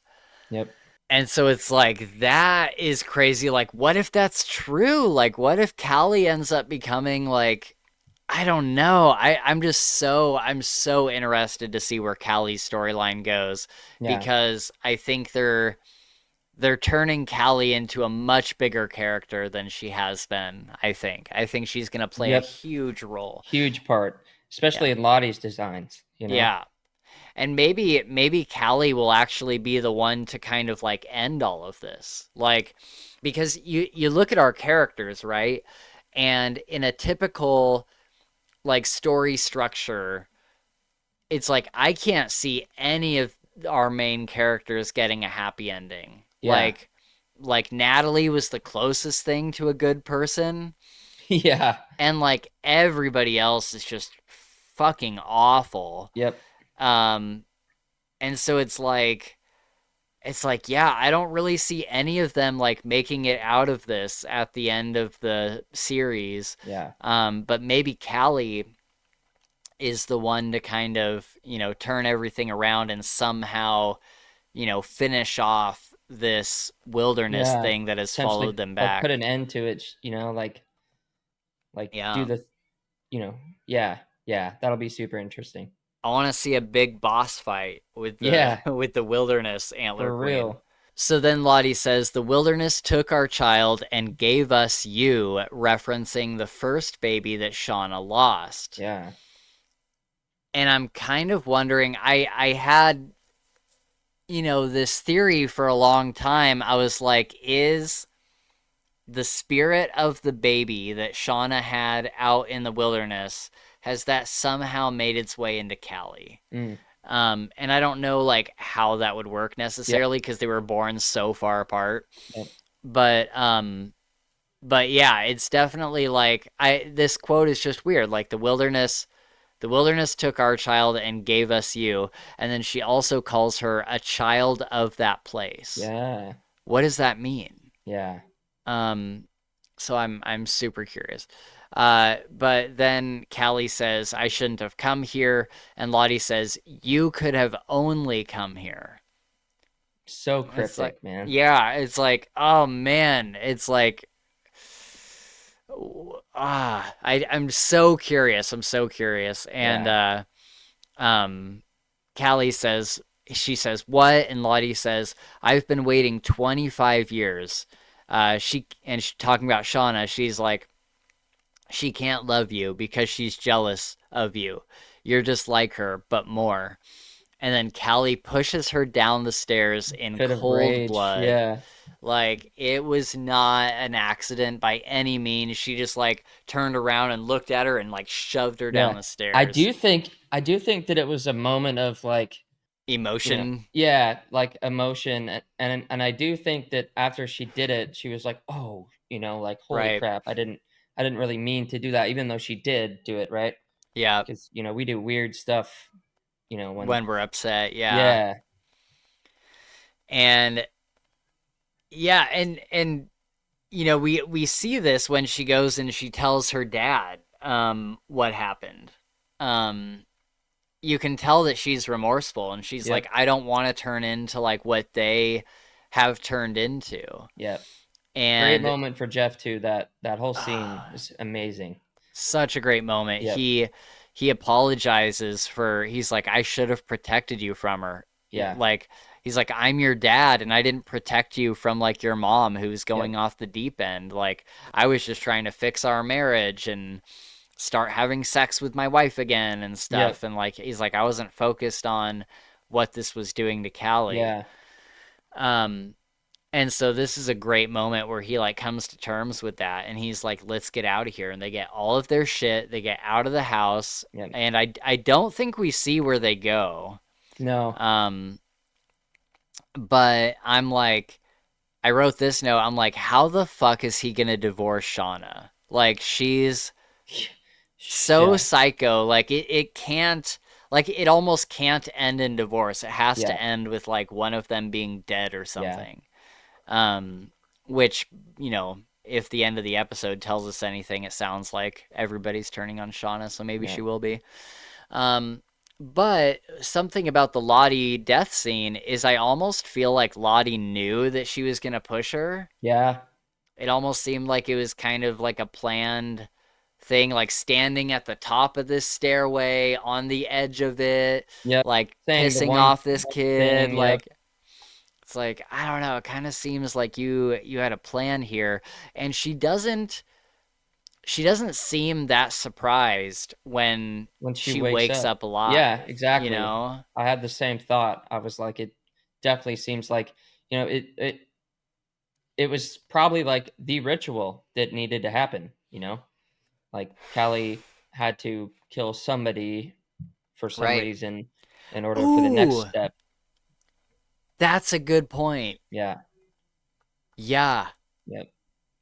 Yep. And so it's like that is crazy. Like, what if that's true? Like, what if Callie ends up becoming like, I don't know. I'm so interested to see where Callie's storyline goes, Yeah. because I think they're turning Callie into a much bigger character than she has been. I think she's gonna play a Yep. huge role. Huge part, Yeah, especially in Lottie's designs. yeah. And maybe Callie will actually be the one to kind of like end all of this. Like, because you look at our characters, right? And in a typical like story structure, it's like I can't see any of our main characters getting a happy ending. Yeah. Like Natalie was the closest thing to a good person, Yeah. and like everybody else is just fucking awful. Yep. Um and so it's like yeah, I don't really see any of them like making it out of this at the end of the series. Yeah. But maybe Callie is the one to kind of, turn everything around and somehow, finish off this wilderness Yeah. thing that has followed Potentially them like put back. an end to it, like do Yeah. the you know, yeah. Yeah, that'll be super interesting. I want to see a big boss fight with the Yeah, with the wilderness antler for queen. real. So then Lottie says, the wilderness took our child and gave us you, referencing the first baby that Shauna lost. Yeah. And I'm kind of wondering, I had, this theory for a long time. I was like, is the spirit of the baby that Shauna had out in the wilderness, has that somehow made its way into Callie? Mm. And I don't know like how that would work Yep. necessarily because they were born so far apart. Yep. But yeah, it's definitely like this quote is just weird. Like the wilderness took our child and gave us you, and then she also calls her a child of that place. Yeah. What does that mean? Yeah. Um So I'm super curious. But then Callie says, I shouldn't have come here. And Lottie says, you could have only come here. So It's like, cryptic, man. yeah, it's like, oh man. It's like, I'm so curious. I'm so curious. And Yeah. um, Callie says, she says, what? And Lottie says, I've been waiting 25 years. She's talking about Shauna. She's like, she can't love you because she's jealous of you. You're just like her, but more. And then Callie pushes her down the stairs in Fit of cold rage. blood. Yeah. Like, it was not an accident by any means. She just, like, turned around and looked at her and, like, shoved her down Yeah. the stairs. I do think that it was a moment of like, Emotion. yeah, like emotion, and I do think that after she did it, she was like, "Oh, like holy Right. crap, I didn't really mean to do that," even though she did do it, right? Yeah. Because we do weird stuff, when When we're upset. Yeah. yeah, And, yeah. And, we see this when she goes and she tells her dad what happened. Um you can tell that she's remorseful and she's like, yep, I don't want to turn into like what they have turned into. yep. Great And moment for Jeff too. That whole scene uh, is amazing. such a great moment. Yep, He apologizes for, he's like, I should have protected you from her. yeah, Like, he's like, I'm your dad and I didn't protect you from like your mom who's yep, going off the deep end. Like, I was just trying to fix our marriage and start having sex with my wife again and yep, stuff. And like, he's like, I wasn't focused on what this was doing to Callie. yeah, Um, and so this is a great moment where he like comes to terms with that and he's like, let's get out of here. And they get all of their shit, they get out of the house, yep. and I don't think we see where they go. No, Um, but I'm like, I wrote this note, I'm like, how the fuck is he gonna divorce Shauna? Like, she's so yeah, psycho. Like it can't, like it almost can't end in divorce. It has yeah, to end with like one of them being dead or yeah, something. Um, which, if the end of the episode tells us anything, it sounds like everybody's turning on Shauna, so maybe yeah, she will be. Um, but something about the Lottie death scene is I almost feel like Lottie knew that she was gonna push her. yeah, It almost seemed like it was kind of like a planned thing, like standing at the top of this stairway on the edge of it, yep. like Saying the pissing off this one kid. thing, yep. Like, it's like, I don't know, it kind of seems like you had a plan here. And she doesn't seem that surprised when When she she wakes wakes up. up Yeah, alive, you exactly. know? I had the same thought. I was like, it definitely seems like, it was probably like the ritual that needed to happen. Like Callie had to kill somebody for some Right. reason in order for the next Ooh, step. that's a good point. Yeah. Yeah. Yep.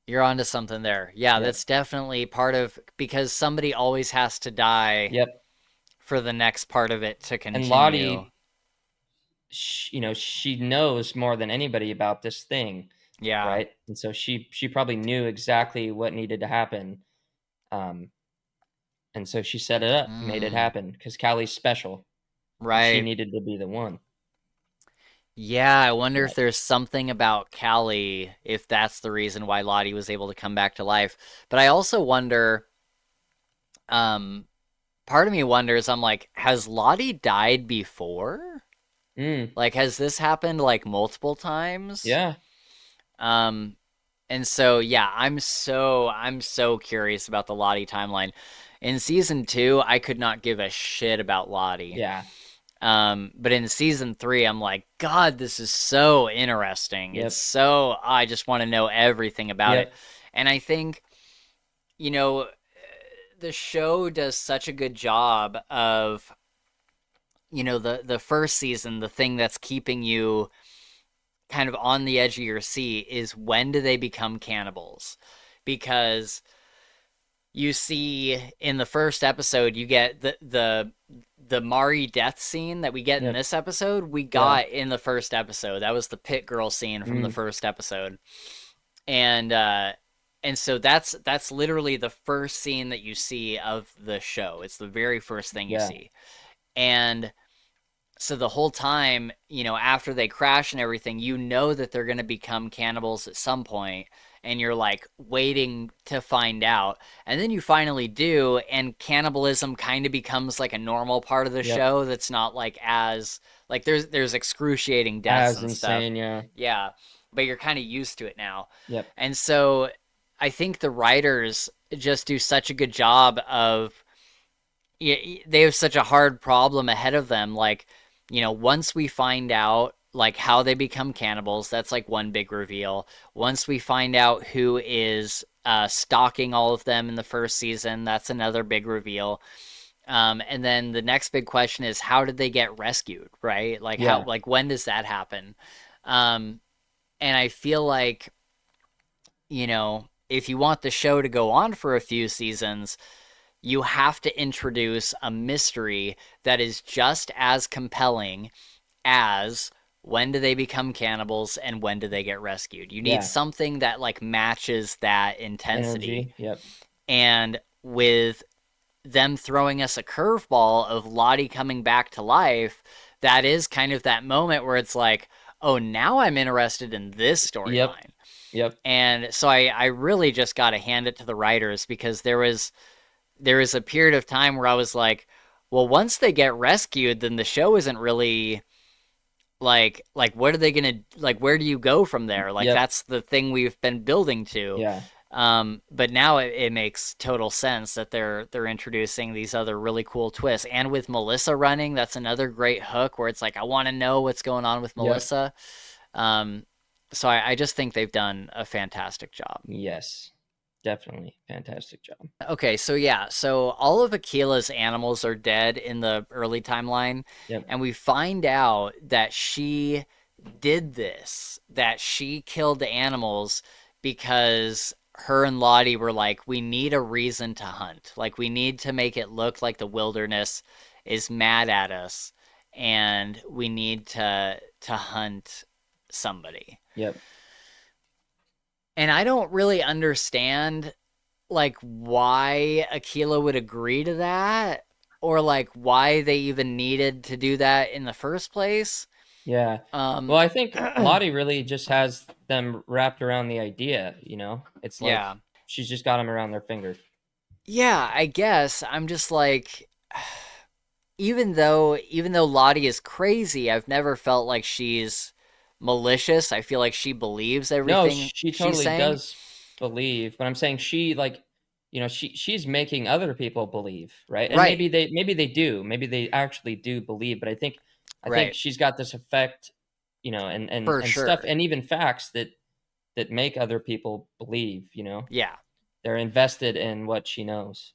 You're onto something there. Yeah, Yep. that's definitely part of, because somebody always has to die Yep. for the next part of it to And continue. Lottie, she knows more than anybody about this thing, Yeah. right? And so she probably knew exactly what needed to happen. Um, And so she set it up, made it Mm, happen because Callie's special and she right. needed to be the one. Yeah, I wonder Yeah. if there's something about Callie, if that's the reason why Lottie was able to come back to life. But I also wonder, um, part of me wonders, I'm like, has Lottie died before? Mm, Like, has this happened like multiple times? yeah. Um, and so yeah, I'm so curious about the Lottie timeline. In season two, I could not give a shit about Lottie. Yeah. But in season three, I'm like, God, this is so interesting. It's Yep. so, I just want to know everything about it. Yep. And I think, you know, the show does such a good job of, the first season, the thing that's keeping you kind of on the edge of your seat is when do they become cannibals? Because you see in the first episode, you get the Mari death scene that we get in Yep. this episode, we Yeah. got in the first episode. That was the pit girl scene from the Mm, first episode. And and so that's literally the first scene that you see of the show. It's the very first thing you Yeah. see. And so the whole time, after they crash and everything, that they're going to become cannibals at some point, and you're like waiting to find out. And then you finally do, and cannibalism kind of becomes like a normal part of the Yep. show that's not like as like there's excruciating deaths As and stuff. insane. Yeah. Yeah, but you're kind of used to it now. Yep. And so I think the writers just do such a good job of, they have such a hard problem ahead of them. Like, once we find out like how they become cannibals, that's like one big reveal. Once we find out who is stalking all of them in the first season, that's another big reveal. And then the next big question is, how did they get rescued, right? Like, Yeah. when does that happen? Um, and I feel like, if you want the show to go on for a few seasons, you have to introduce a mystery that is just as compelling as when do they become cannibals and when do they get rescued. You need Yeah. something that like matches that intensity. Energy. Yep. And with them throwing us a curveball of Lottie coming back to life, that is kind of that moment where it's like, oh, now I'm interested in this Yep. storyline. Yep. And so I really just got to hand it to the writers, because there was a period of time where I was like, well, once they get rescued, then the show isn't really like what are they gonna like? Where do you go from there? Like Yep. that's the thing we've been building to. Yeah. But now it makes total sense that they're introducing these other really cool twists, and with Melissa running, that's another great hook where it's like I want to know what's going on with Yep. Melissa. Um, so I just think they've done a fantastic job. Yes. Definitely. Fantastic job. Okay, so yeah, so all of Akila's animals are dead in the early timeline, Yep. and we find out that she did this, that she killed the animals because her and Lottie were like, we need a reason to hunt. Like, we need to make it look like the wilderness is mad at us, and we need to hunt somebody. Yep. And I don't really understand like why Aquila would agree to that, or like why they even needed to do that in the first place. Yeah. Um Well, I think Lottie really just has them wrapped around the idea, you know? It's like yeah. she's just got them around their finger. Yeah, I guess I'm just like, even though Lottie is crazy, I've never felt like she's malicious. I feel like she believes No, everything she she's totally saying. does believe, but I'm saying she like, she's making other people believe, right? And Right. maybe they do. Maybe they actually do believe, but I think Right. she's got this effect, and For stuff sure. and even facts that make other people believe. Yeah. They're invested in what she knows.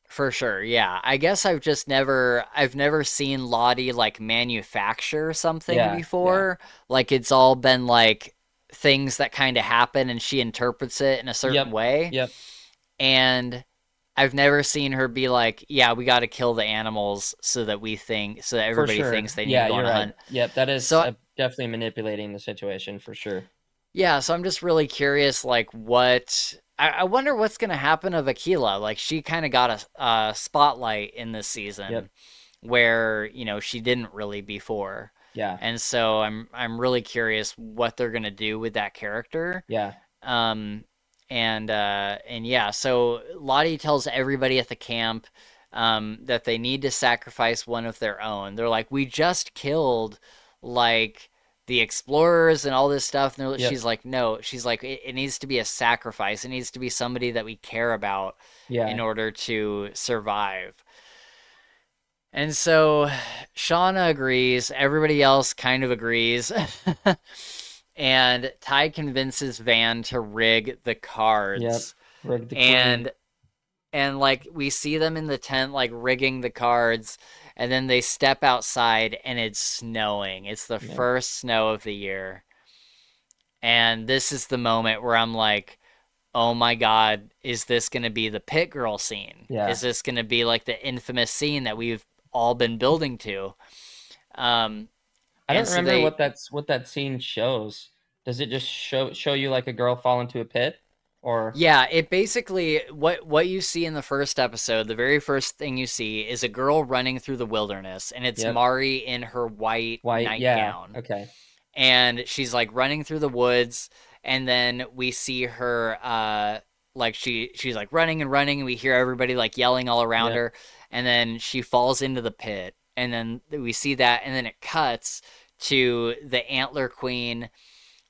For sure, yeah. I guess I've never seen Lottie like manufacture something Yeah, yeah. before. Like it's all been like things that kind of happen and she interprets it in a certain Yep. way. Yep. And I've never seen her be like, yeah, we got to kill the animals so that For everybody sure. thinks they need to Yeah, go on you're a right. hunt. Yep, that is So definitely manipulating the situation for sure. yeah, so I'm just really curious, like what I wonder what's gonna happen of Aquila. Like she kind of got a spotlight in this season Yep. where she didn't really before, Yeah. and so I'm really curious what they're gonna do with that character. Yeah. Um, and yeah, so Lottie tells everybody at the camp that they need to sacrifice one of their own. They're like, we just killed like the explorers and all this stuff, and Yep. she's like, no, she's like, it needs to be a sacrifice. It needs to be somebody that we care about in Yeah. order to survive. And so Shauna agrees. Everybody else kind of agrees. And Ty convinces Van to rig the Yep. cards. Rig the queen. And like we see them in the tent like rigging the cards, and then they step outside and it's snowing. It's the Yep. first snow of the year. And this is the moment where I'm like, "Oh my god, is this going to be the pit girl scene? Is Yeah. this going to be like the infamous scene that we've all been building to?" Um I and don't so remember they what that scene shows. Does it just show you like a girl fall into a pit? Or Yeah, it basically what you see in the first episode, the very first thing you see is a girl running through the wilderness, and it's yep, Mari in her white white. Yeah. nightgown. Okay. And she's like running through the woods, and then we see her like she's like running and running, and we hear everybody like yelling all around Yep. her, and then she falls into the pit, and then we see that, and then it cuts to the antler queen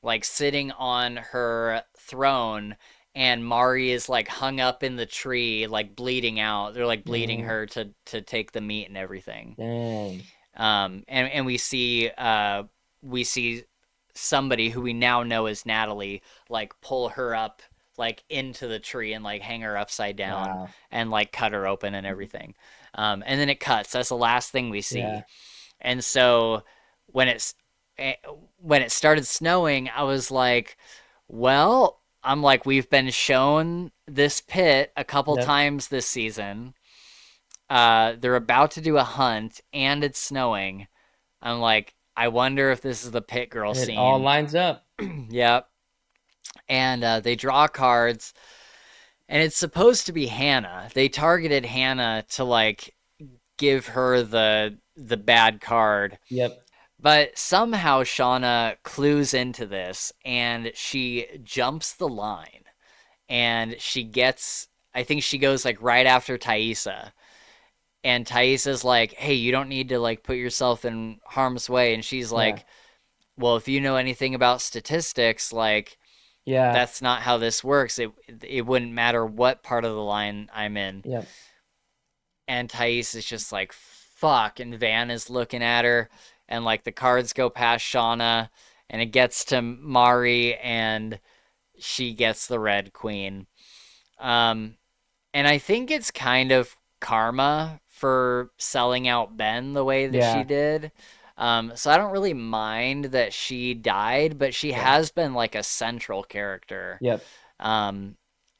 like sitting on her throne, and Mari is like hung up in the tree like bleeding out. They're like bleeding Mm, her to take the meat and everything. dang. And we see somebody who we now know is Natalie like pull her up like into the tree and like hang her upside down Wow. and like cut her open and everything. And then it cuts. That's the last thing we Yeah. see. And so when it's eh, when it started snowing, I was like, well, I'm like, we've been shown this pit a couple Yep. times this season. They're about to do a hunt and it's snowing. I'm like, I wonder if this is the pit girl It all scene. lines up. Yep. And they draw cards, and it's supposed to be Hannah. They targeted Hannah to like give her the bad card, Yep. but somehow Shauna clues into this and she jumps the line, and she gets. I think she goes like right after Thaisa, and Thaisa's like, "Hey, you don't need to like put yourself in harm's way," and she's Yeah. like, "Well, if you know anything about statistics, like Yeah. that's not how this works. It wouldn't matter what part of the line I'm in." Yep. And Thais is just like, "Fuck," and Van is looking at her, and like the cards go past Shauna, and it gets to Mari, and she gets the red queen. Um, and I think it's kind of karma for selling out Ben the way that she Yeah. did. So I don't really mind that she died, but she Yeah. has been like a central character. Yep. Um,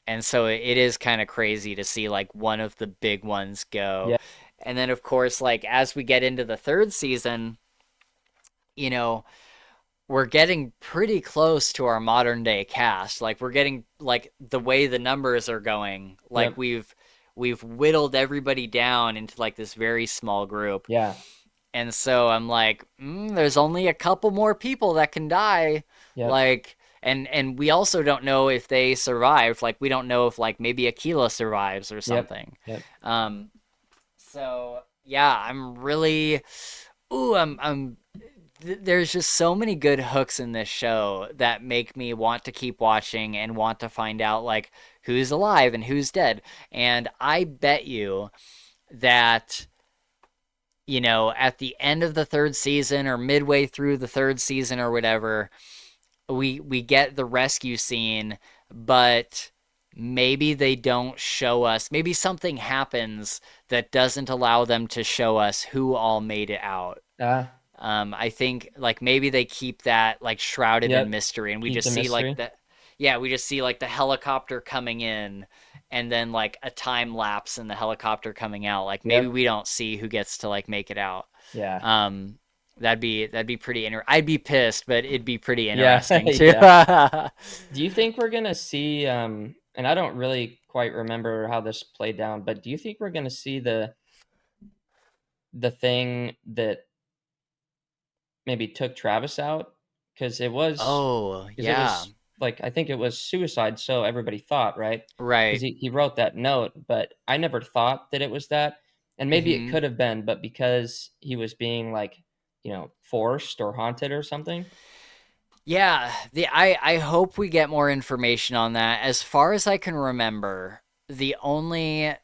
and so it is kind of crazy to see like one of the big ones go. Yeah. And then, of course, like as we get into the third season, you know, we're getting pretty close to our modern day cast. Like we're getting like the way the numbers are going, like Yep. we've whittled everybody down into like this very small group. Yeah. And so I'm like, there's only a couple more people that can die. Yep. Like and we also don't know if they survived. Like we don't know if like maybe Aquila survives or Yep. something. Yep. Um so yeah, I'm really ooh, I'm there's just so many good hooks in this show that make me want to keep watching and want to find out like who's alive and who's dead. And I bet you that at the end of the third season or midway through the third season or whatever, we get the rescue scene, but maybe they don't show us. Maybe something happens that doesn't allow them to show us who all made it out. Ah. I think like maybe they keep that like shrouded in Yep. mystery, and we Keep just the see like mystery. the yeah, we just see like the helicopter coming in, and then like a time lapse in the helicopter coming out. Like maybe Yep. we don't see who gets to like make it out. Yeah. Um, that'd be pretty I'd be pissed, but it'd be pretty Yeah. interesting too. Yeah. Do you think we're gonna see? And I don't really quite remember how this played down, but do you think we're gonna see the thing that maybe took Travis out? Because Oh it yeah, was like I think it was suicide, so everybody thought, right? Because right. he wrote that note, but I never thought that it was that. And maybe it Hmm. could have been, but because he was being like, forced or haunted or something. Yeah, I hope we get more information on that. As far as I can remember, the only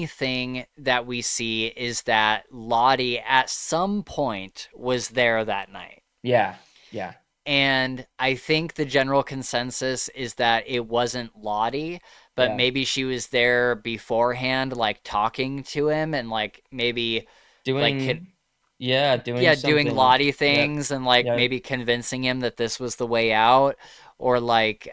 thing that we see is that Lottie at some point was there that night. Yeah. Yeah. And I think the general consensus is that it wasn't Lottie, but Yeah. maybe she was there beforehand, like talking to him and like maybe like Doing yeah, doing yeah, doing something. Lottie Yep. things and like Yep. maybe convincing him that this was the way out, or like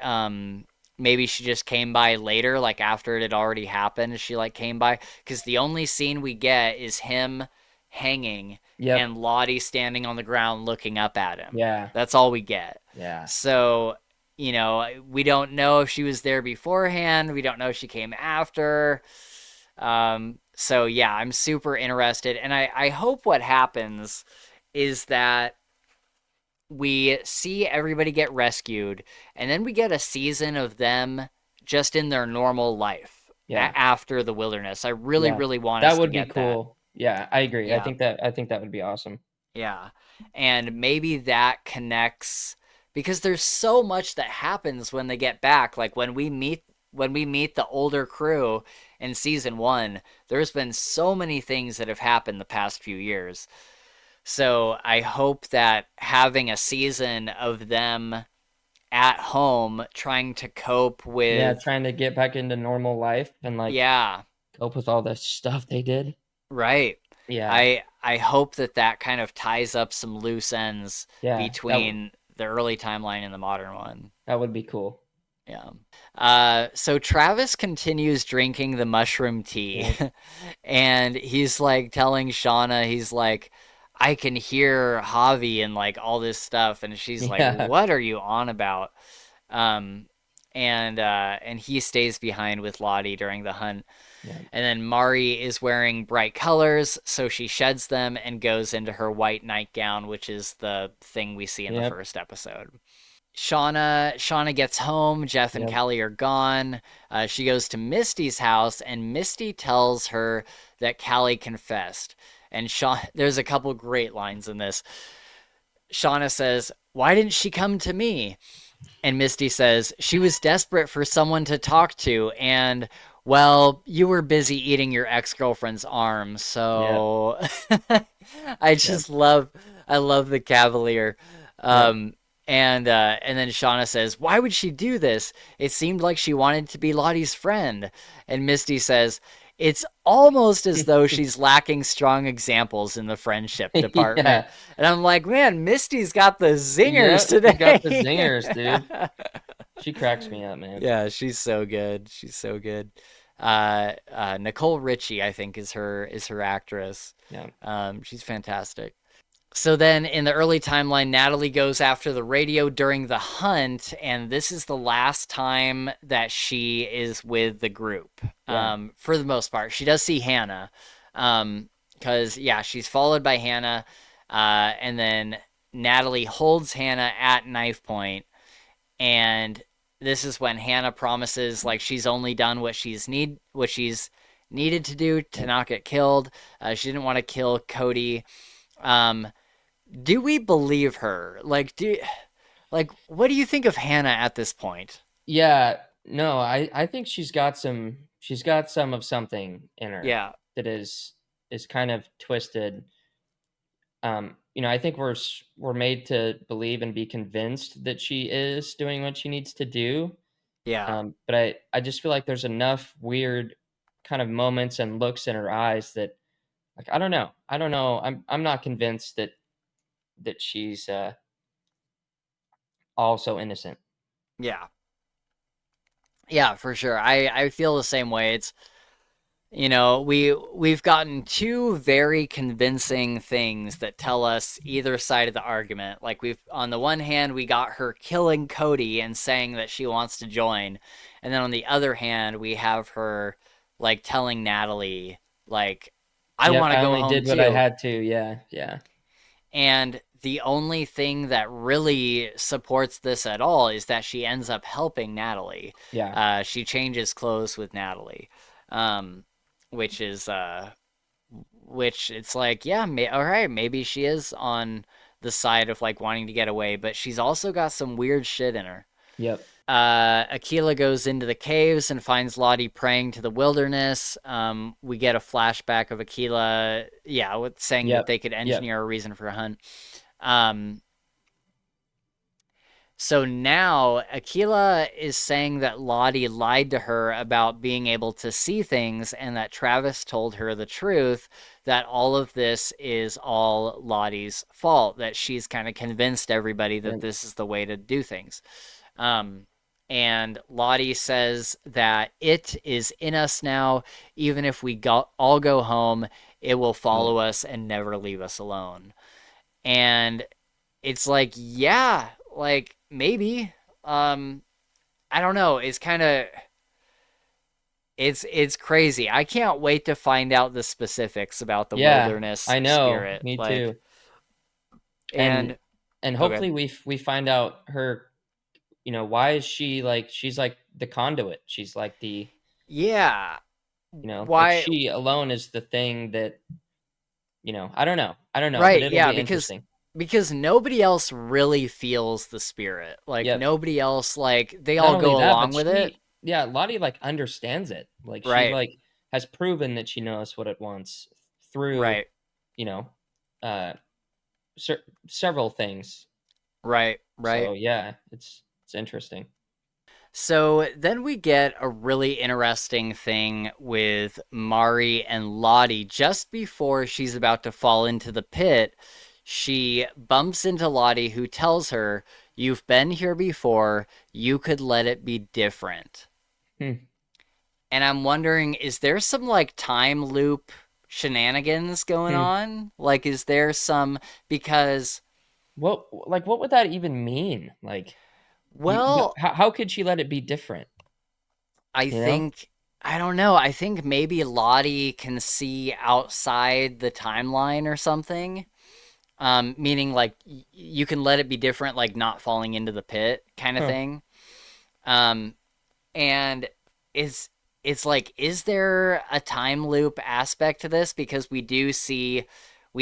maybe she just came by later, like after it had already happened. She like came by because the only scene we get is him hanging Yep. and Lottie standing on the ground looking up at him. Yeah. That's all we get. Yeah. So we don't know if she was there beforehand. We don't know if she came after. So yeah, I'm super interested, and I hope what happens is that we see everybody get rescued, and then we get a season of them just in their normal life Yeah. after the wilderness. I really, Yeah. really want That us to would be get that. cool. Yeah, I agree. Yeah, I think that would be awesome. yeah. And maybe that connects because there's so much that happens when they get back. Like when we meet the older crew in season 1, there's been so many things that have happened the past few years. So I hope that having a season of them at home trying to cope Yeah, with, trying to get back into normal life and like yeah, cope with all the stuff they did. right. Yeah. I hope that that kind of ties up some loose ends Yeah, between the early timeline and the modern one. that would be cool. Yeah. So Travis continues drinking the mushroom tea, Yep. and he's like telling Shauna, he's like, I can hear Javi and like all this stuff, and she's like, Yeah. what are you on about? Um, and he stays behind with Lottie during the hunt. Yeah. And then Mari is wearing bright colors, so she sheds them and goes into her white nightgown, which is the thing we see in the Yep. first episode. Shauna gets home. Jeff and Yep. Callie are gone. She goes to Misty's house, and Misty tells her that Callie confessed. And there's a couple great lines in this. Shauna says, "Why didn't she come to me?" And Misty says, "She was desperate for someone to talk to, and well, you were busy eating your ex-girlfriend's arm." Yep. So I Yep. just love the Cavalier. Yep. Um, and then Shauna says, "Why would she do this? It seemed like she wanted to be Lottie's friend." And Misty says, "It's almost as though she's lacking strong examples in the friendship department." Yeah. And I'm like, man, Misty's got the zingers Yep. She's got the today. zingers, dude. She cracks me up, man. Yeah, she's so good. She's so good. Nicole Richie, I think, is her actress. Yeah. She's fantastic. So then in the early timeline, Natalie goes after the radio during the hunt, and this is the last time that she is with the group. Yeah. For the most part, she does see Hannah, because yeah, she's followed by Hannah, and then Natalie holds Hannah at knife point, and this is when Hannah promises like she's only done what she's needed to do to Yep. not get killed. She didn't want to kill Cody. Um, do we believe her? Like what do you think of Hannah at this point? Yeah. No, I think she's got some of something in her Yeah, that is kind of twisted. I think we're made to believe and be convinced that she is doing what she needs to do. yeah, But I just feel like there's enough weird kind of moments and looks in her eyes that like I don't know. I don't know. I'm not convinced that she's also innocent. yeah, yeah, for sure. I feel the same way. We've gotten two very convincing things that tell us either side of the argument. Like we've on the one hand, we got her killing Cody and saying that she wants to join. And then on the other hand, we have her like telling Natalie like I Yep, want to I go only home did what I too. had to. Yeah, yeah, And the only thing that really supports this at all is that she ends up helping Natalie. yeah, She changes clothes with Natalie, um, which is which it's like, yeah, all right, maybe she is on the side of like wanting to get away, but she's also got some weird shit in her. yep, Aquila goes into the caves and finds Lottie praying to the wilderness. We get a flashback of Aquila, yeah, with saying that yep, they could yep, engineer a reason for a hunt. Um, so now Aquila is saying that Lottie lied to her about being able to see things and that Travis told her the truth, that all of this is all Lottie's fault, that she's kind of convinced everybody that yep, this is the way to do things. Um, and Lottie says that it is in us now. Even if all go home, it will yep. follow us and never leave us alone. And it's like, yeah, like maybe. I don't know. It's crazy. I can't wait to find out the specifics about the Yeah, wilderness I know. spirit. Me Like, too. And and and okay. hopefully we find out her, why is she like she's like the conduit. She's like the, Yeah. like Why? she alone is the thing that, I don't know. I don't know, but Right, it'll yeah, be because interesting. nobody else really feels the spirit. Like Yep. nobody else like they Not all only go that, but along with it. yeah, Lottie like understands it. Like she Right. like has proven that she knows what it wants through, Right. you know, uh several things. Right. Right. So yeah, it's interesting. So then we get a really interesting thing with Mari and Lottie just before she's about to fall into the pit. She bumps into Lottie, who tells her, "You've been here before. You could let it be different." Hmm. And I'm wondering, is there some like time loop shenanigans going Hmm. on? Like, is there some, because, What would that even mean? Like but well, how could she let it be different? I You know? think, I don't know. I think maybe Lottie can see outside the timeline or something. Meaning like you can let it be different, like not falling into the pit kind of Huh. thing. Um, and is it's like, is there a time loop aspect to this? Because we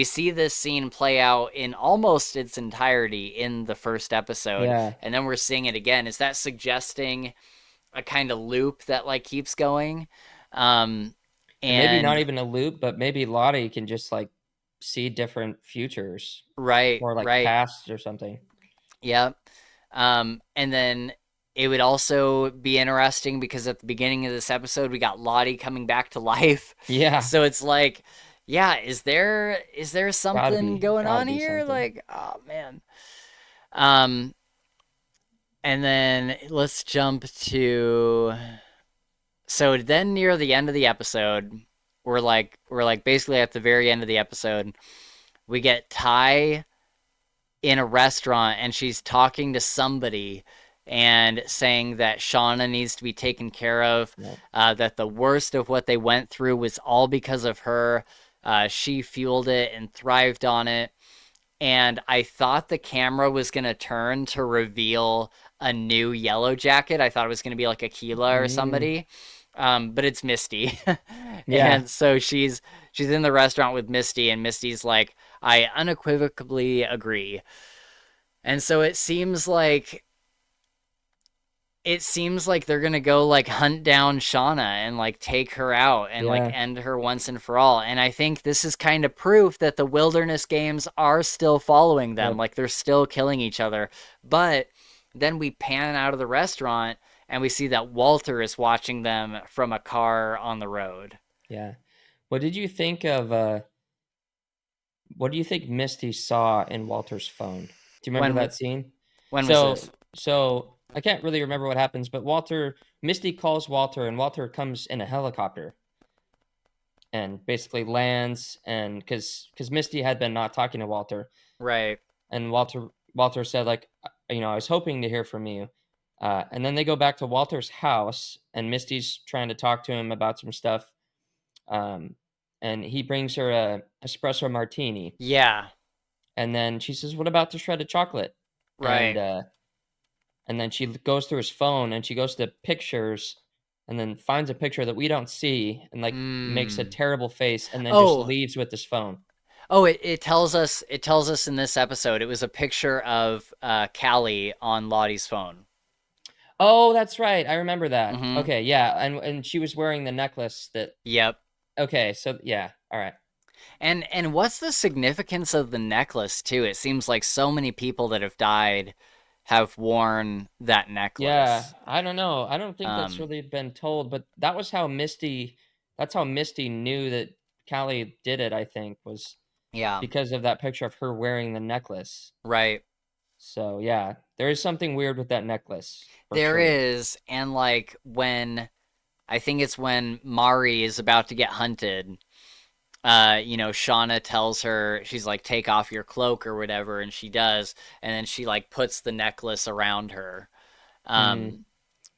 see this scene play out in almost its entirety in the first episode, Yeah. and then we're seeing it again. Is that suggesting a kind of loop that like keeps going? Um, And maybe not and even a loop, but maybe Lottie can just like see different futures right, or like right, pasts or something. yeah. And then it would also be interesting because at the beginning of this episode, we got Lottie coming back to life. Yeah. So it's like, yeah, is there something going Gotta on be here? something. Like, oh man. Um, and then let's jump to, so then near the end of the episode, we're like basically at the very end of the episode, we get Ty in a restaurant and she's talking to somebody and saying that Shauna needs to be taken care of, Yeah. that the worst of what they went through was all because of her. She fueled it and thrived on it. And I thought the camera was going to turn to reveal a new Yellowjacket. I thought it was going to be like Aquila or Mm, somebody. But it's Misty. yeah. And so she's in the restaurant with Misty, and Misty's like, "I unequivocally agree." And so it seems like they're gonna go like hunt down Shauna and like take her out and like Yeah. end her once and for all. And I think this is kind of proof that the wilderness games are still following them. Yep. Like they're still killing each other. But then we pan out of the restaurant and we see that Walter is watching them from a car on the road. Yeah. What did you think of what do you think Misty saw in Walter's phone? Do you remember When that scene? when was So this? so I can't really remember what happens, but Misty calls Walter and Walter comes in a helicopter and basically lands and because Misty had been not talking to Walter Right. and Walter said like I was hoping to hear from you. And then they go back to Walter's house and Misty's trying to talk to him about some stuff. Um, and he brings her a espresso martini. Yeah. And then she says, "What about the shredded chocolate?" And Right. and then she goes through his phone and she goes to pictures and then finds a picture that we don't see and like makes a Hmm. terrible face and then just Oh, leaves with his phone. Oh, it tells us in this episode it was a picture of Callie on Lottie's phone. Oh, that's right. I remember that. Mm-hmm. Okay, yeah. And she was wearing the necklace that Yep. okay, so yeah, all right. And what's the significance of the necklace too? It seems like so many people that have died have worn that Yeah, necklace. I don't know. I don't think that's Um, really been told, but that's how Misty knew that Callie did it, I think, was yeah, because of that picture of her wearing the necklace. right. So, yeah, there is something weird with that necklace for There sure. is, and like when I think it's when Mari is about to get hunted, Shauna tells her, she's like, take off your cloak or whatever, and she does, and then she like puts the necklace around her. Mm.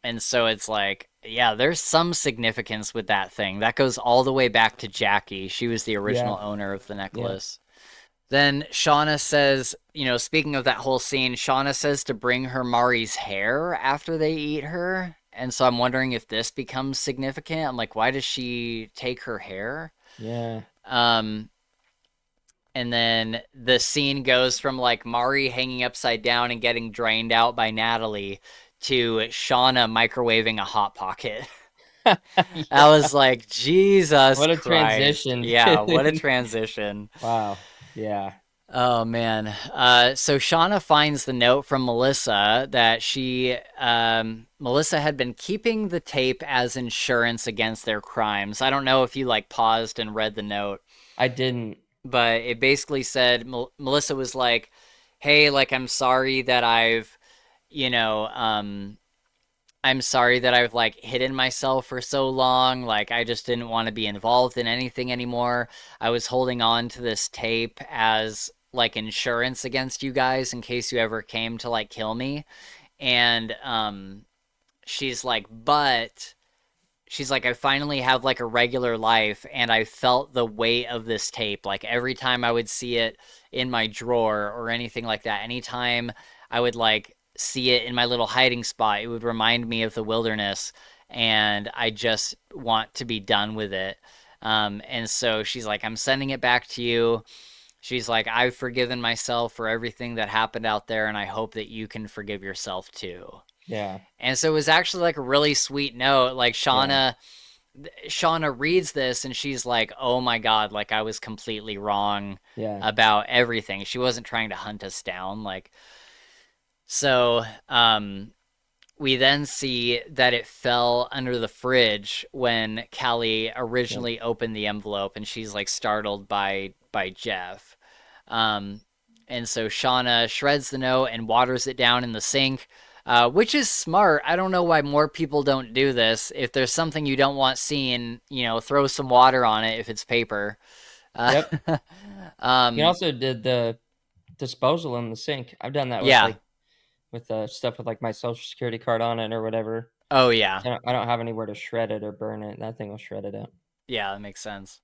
And so it's like, yeah, there's some significance with that thing. That goes all the way back to Jackie. She was the Yeah. original owner of the Yeah. necklace. Then Shauna says, speaking of that whole scene, Shauna says to bring her Mari's hair after they eat her. And so I'm wondering if this becomes significant. I'm like, why does she take her hair? Yeah. Um, and then the scene goes from like Mari hanging upside down and getting drained out by Natalie to Shauna microwaving a hot pocket. I Yeah. was like, Jesus What a Christ. transition, Yeah, what a dude. transition. Wow. Yeah. Oh man. So Shauna finds the note from Melissa that Melissa had been keeping the tape as insurance against their crimes. I don't know if you like paused and read the note, I didn't. but it basically said Melissa was like, "Hey, like I'm sorry that you know, um, I'm sorry that I've like hidden myself for so long. Like I just didn't want to be involved in anything anymore. I was holding on to this tape as like insurance against you guys in case you ever came to like kill me." And she's like, "But she's like, I finally have like a regular life and I felt the weight of this tape. Like every time I would see it in my drawer or anything like that, anytime I would like see it in my little hiding spot, it would remind me of the wilderness and I just want to be done with it." And so she's like, I'm sending it back to you. She's like, I've forgiven myself for everything that happened out there, and I hope that you can forgive yourself too. Yeah. And so it was actually like a really sweet note. Like Yeah. Shauna reads this and she's like, "Oh my god, like I was completely wrong Yeah. about everything." She wasn't trying to hunt us down. Like so we then see that it fell under the fridge when Callie Yep. originally opened the envelope and she's like startled by Jeff. Um, and so Shauna shreds the note and waters it down in the sink, which is smart. I don't know why more people don't do this. If there's something you don't want seen, throw some water on it if it's paper. Uh, Yep. He um, also did the disposal in the sink. I've done that with yeah. like with stuff with like my social security card on it or whatever. Oh, yeah. I don't have anywhere to shred it or burn it. That thing will shred it out. Yeah, that makes sense.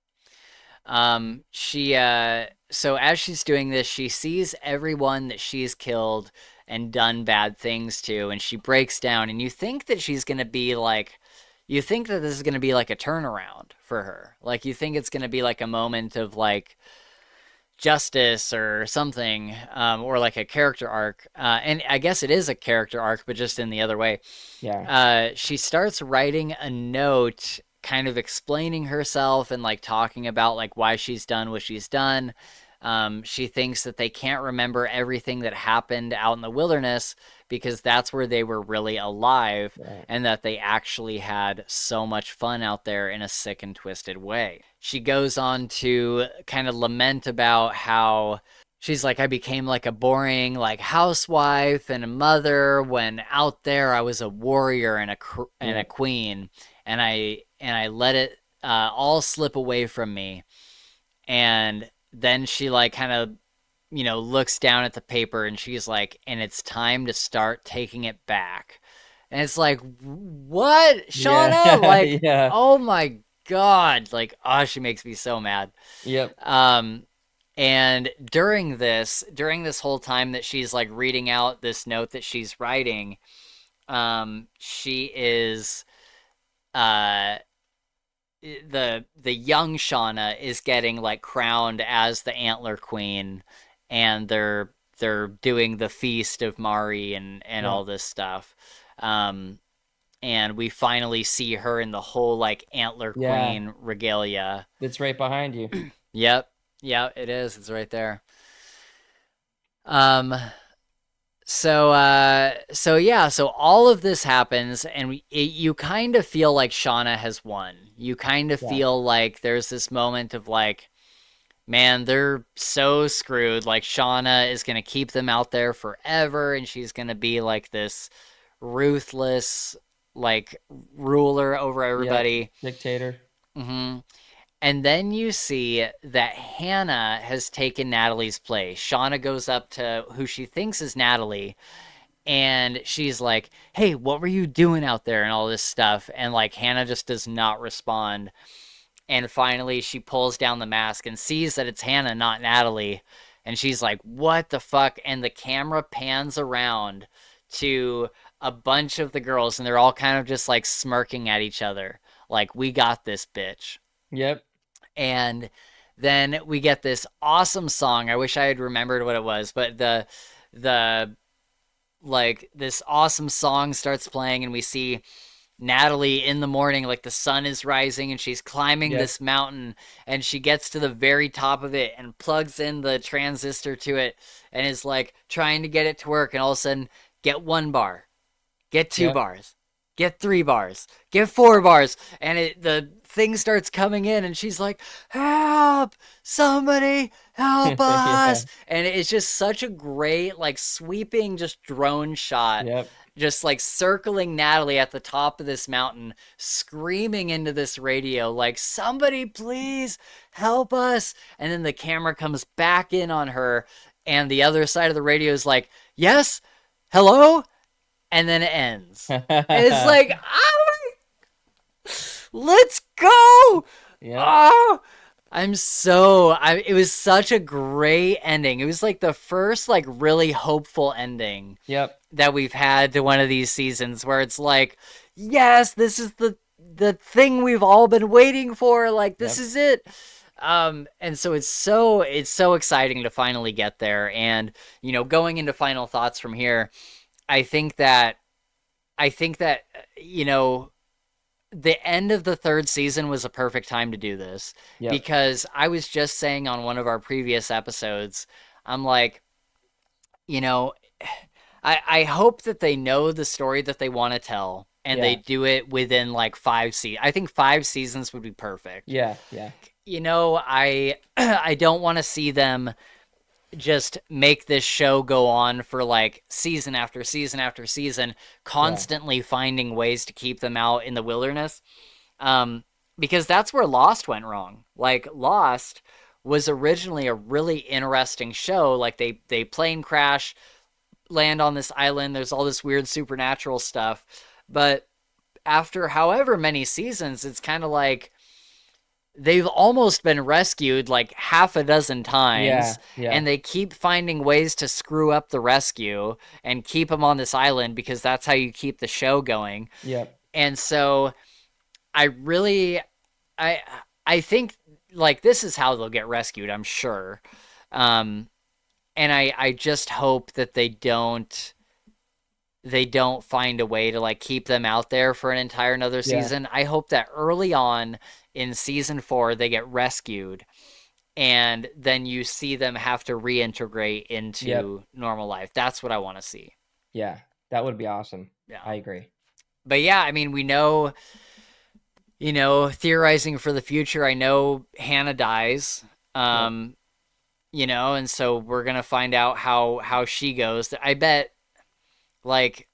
She so as she's doing this, she sees everyone that she's killed and done bad things to, and she breaks down. And you think that she's gonna be like, you think that this is gonna be like a turnaround for her. Like you think it's gonna be like a moment of like justice or something, or like a character arc. And I guess it is a character arc, but just in the other way. Yeah. She starts writing a note kind of explaining herself and like talking about like why she's done what she's done. She thinks that they can't remember everything that happened out in the wilderness because that's where they were really alive Right. and that they actually had so much fun out there in a sick and twisted way. She goes on to kind of lament about how she's like, I became like a boring like housewife and a mother when out there I was a warrior and a Yep. queen, and I let it all slip away from me. And then she like kind of looks down at the paper and she's like, and it's time to start taking it back. And it's like, what, Yeah. Shauna? Like, Yeah. oh my god, like, oh, she makes me so mad. Yep. Um, and during this whole time that she's like reading out this note that she's writing, she is uh the young Shauna is getting like crowned as the Antler Queen, and they're doing the feast of Mari and Yep. all this stuff. Um, and we finally see her in the whole like Antler Yeah. Queen regalia. It's right behind you. Yep, yeah, it is. It's right there. Um, so yeah, so all of this happens, and you kind of feel like Shauna has won. You kind of Yeah. feel like there's this moment of like, man, they're so screwed. Like Shauna is gonna keep them out there forever, and she's gonna be like this ruthless, like ruler over Yep. everybody. Dictator. hmm And then you see that Hannah has taken Natalie's place. Shauna goes up to who she thinks is Natalie and she's like, "Hey, what were you doing out there?" and all this stuff, and like Hannah just does not respond. And finally, she pulls down the mask and sees that it's Hannah, not Natalie. And she's like, "What the fuck?" And the camera pans around to a bunch of the girls, and they're all kind of just like smirking at each other, like, "We got this, bitch." Yep. And then we get this awesome song. I wish I had remembered what it was, but the like this awesome song starts playing, and we see Natalie in the morning, like the sun is rising, and she's climbing Yep. this mountain, and she gets to the very top of it and plugs in the transistor to it and is like trying to get it to work, and all of a sudden, get 1 bar, get two Yep. bars, get 3 bars, get 4 bars, and the thing starts coming in, and she's like, "Help! Somebody help Yeah. us!" And it's just such a great, like, sweeping, just drone shot. Yep. Just like circling Natalie at the top of this mountain, screaming into this radio, like, "Somebody please help us." And then the camera comes back in on her, and the other side of the radio is like, "Yes, hello?" And then it ends. And it's like, oh, let's go. Yep. Oh, it was such a great ending. It was like the first like really hopeful ending Yep. that we've had to one of these seasons, where it's like, yes, this is the thing we've all been waiting for. Like, this Yep. is it. And so it's so exciting to finally get there. And going into final thoughts from here, I think that I think that you know the end of the third season was a perfect time to do this, Yep. because I was just saying on one of our previous episodes, I'm like, you know, I hope that they know the story that they want to tell, and they Yeah. do it within like 5 seasons. I think 5 seasons would be perfect. Yeah. Yeah. I I don't want to see them just make this show go on for like season after season after season, Yeah. constantly finding ways to keep them out in the wilderness. Um, because that's where Lost went wrong. Like, Lost was originally a really interesting show. Like, they plane crash, land on this island. There's all this weird supernatural stuff, but after however many seasons, it's kind of like they've almost been rescued like half a dozen Yeah. times, Yeah. and they keep finding ways to screw up the rescue and keep them on this island, because that's how you keep the show going. Yep. And so I really I I think like this is how they'll get rescued, I'm sure. Um and I just hope that they don't find a way to like keep them out there for an entire another Yeah. season. I hope that early on in season 4 they get rescued, and then you see them have to reintegrate Yep. into normal life. That's what I want to see. Yeah. That would be awesome. Yeah. I agree. But yeah, I mean, we know, theorizing for the future, I know Hannah dies. Yep. Um, and so we're gonna find out how she goes. I bet, like,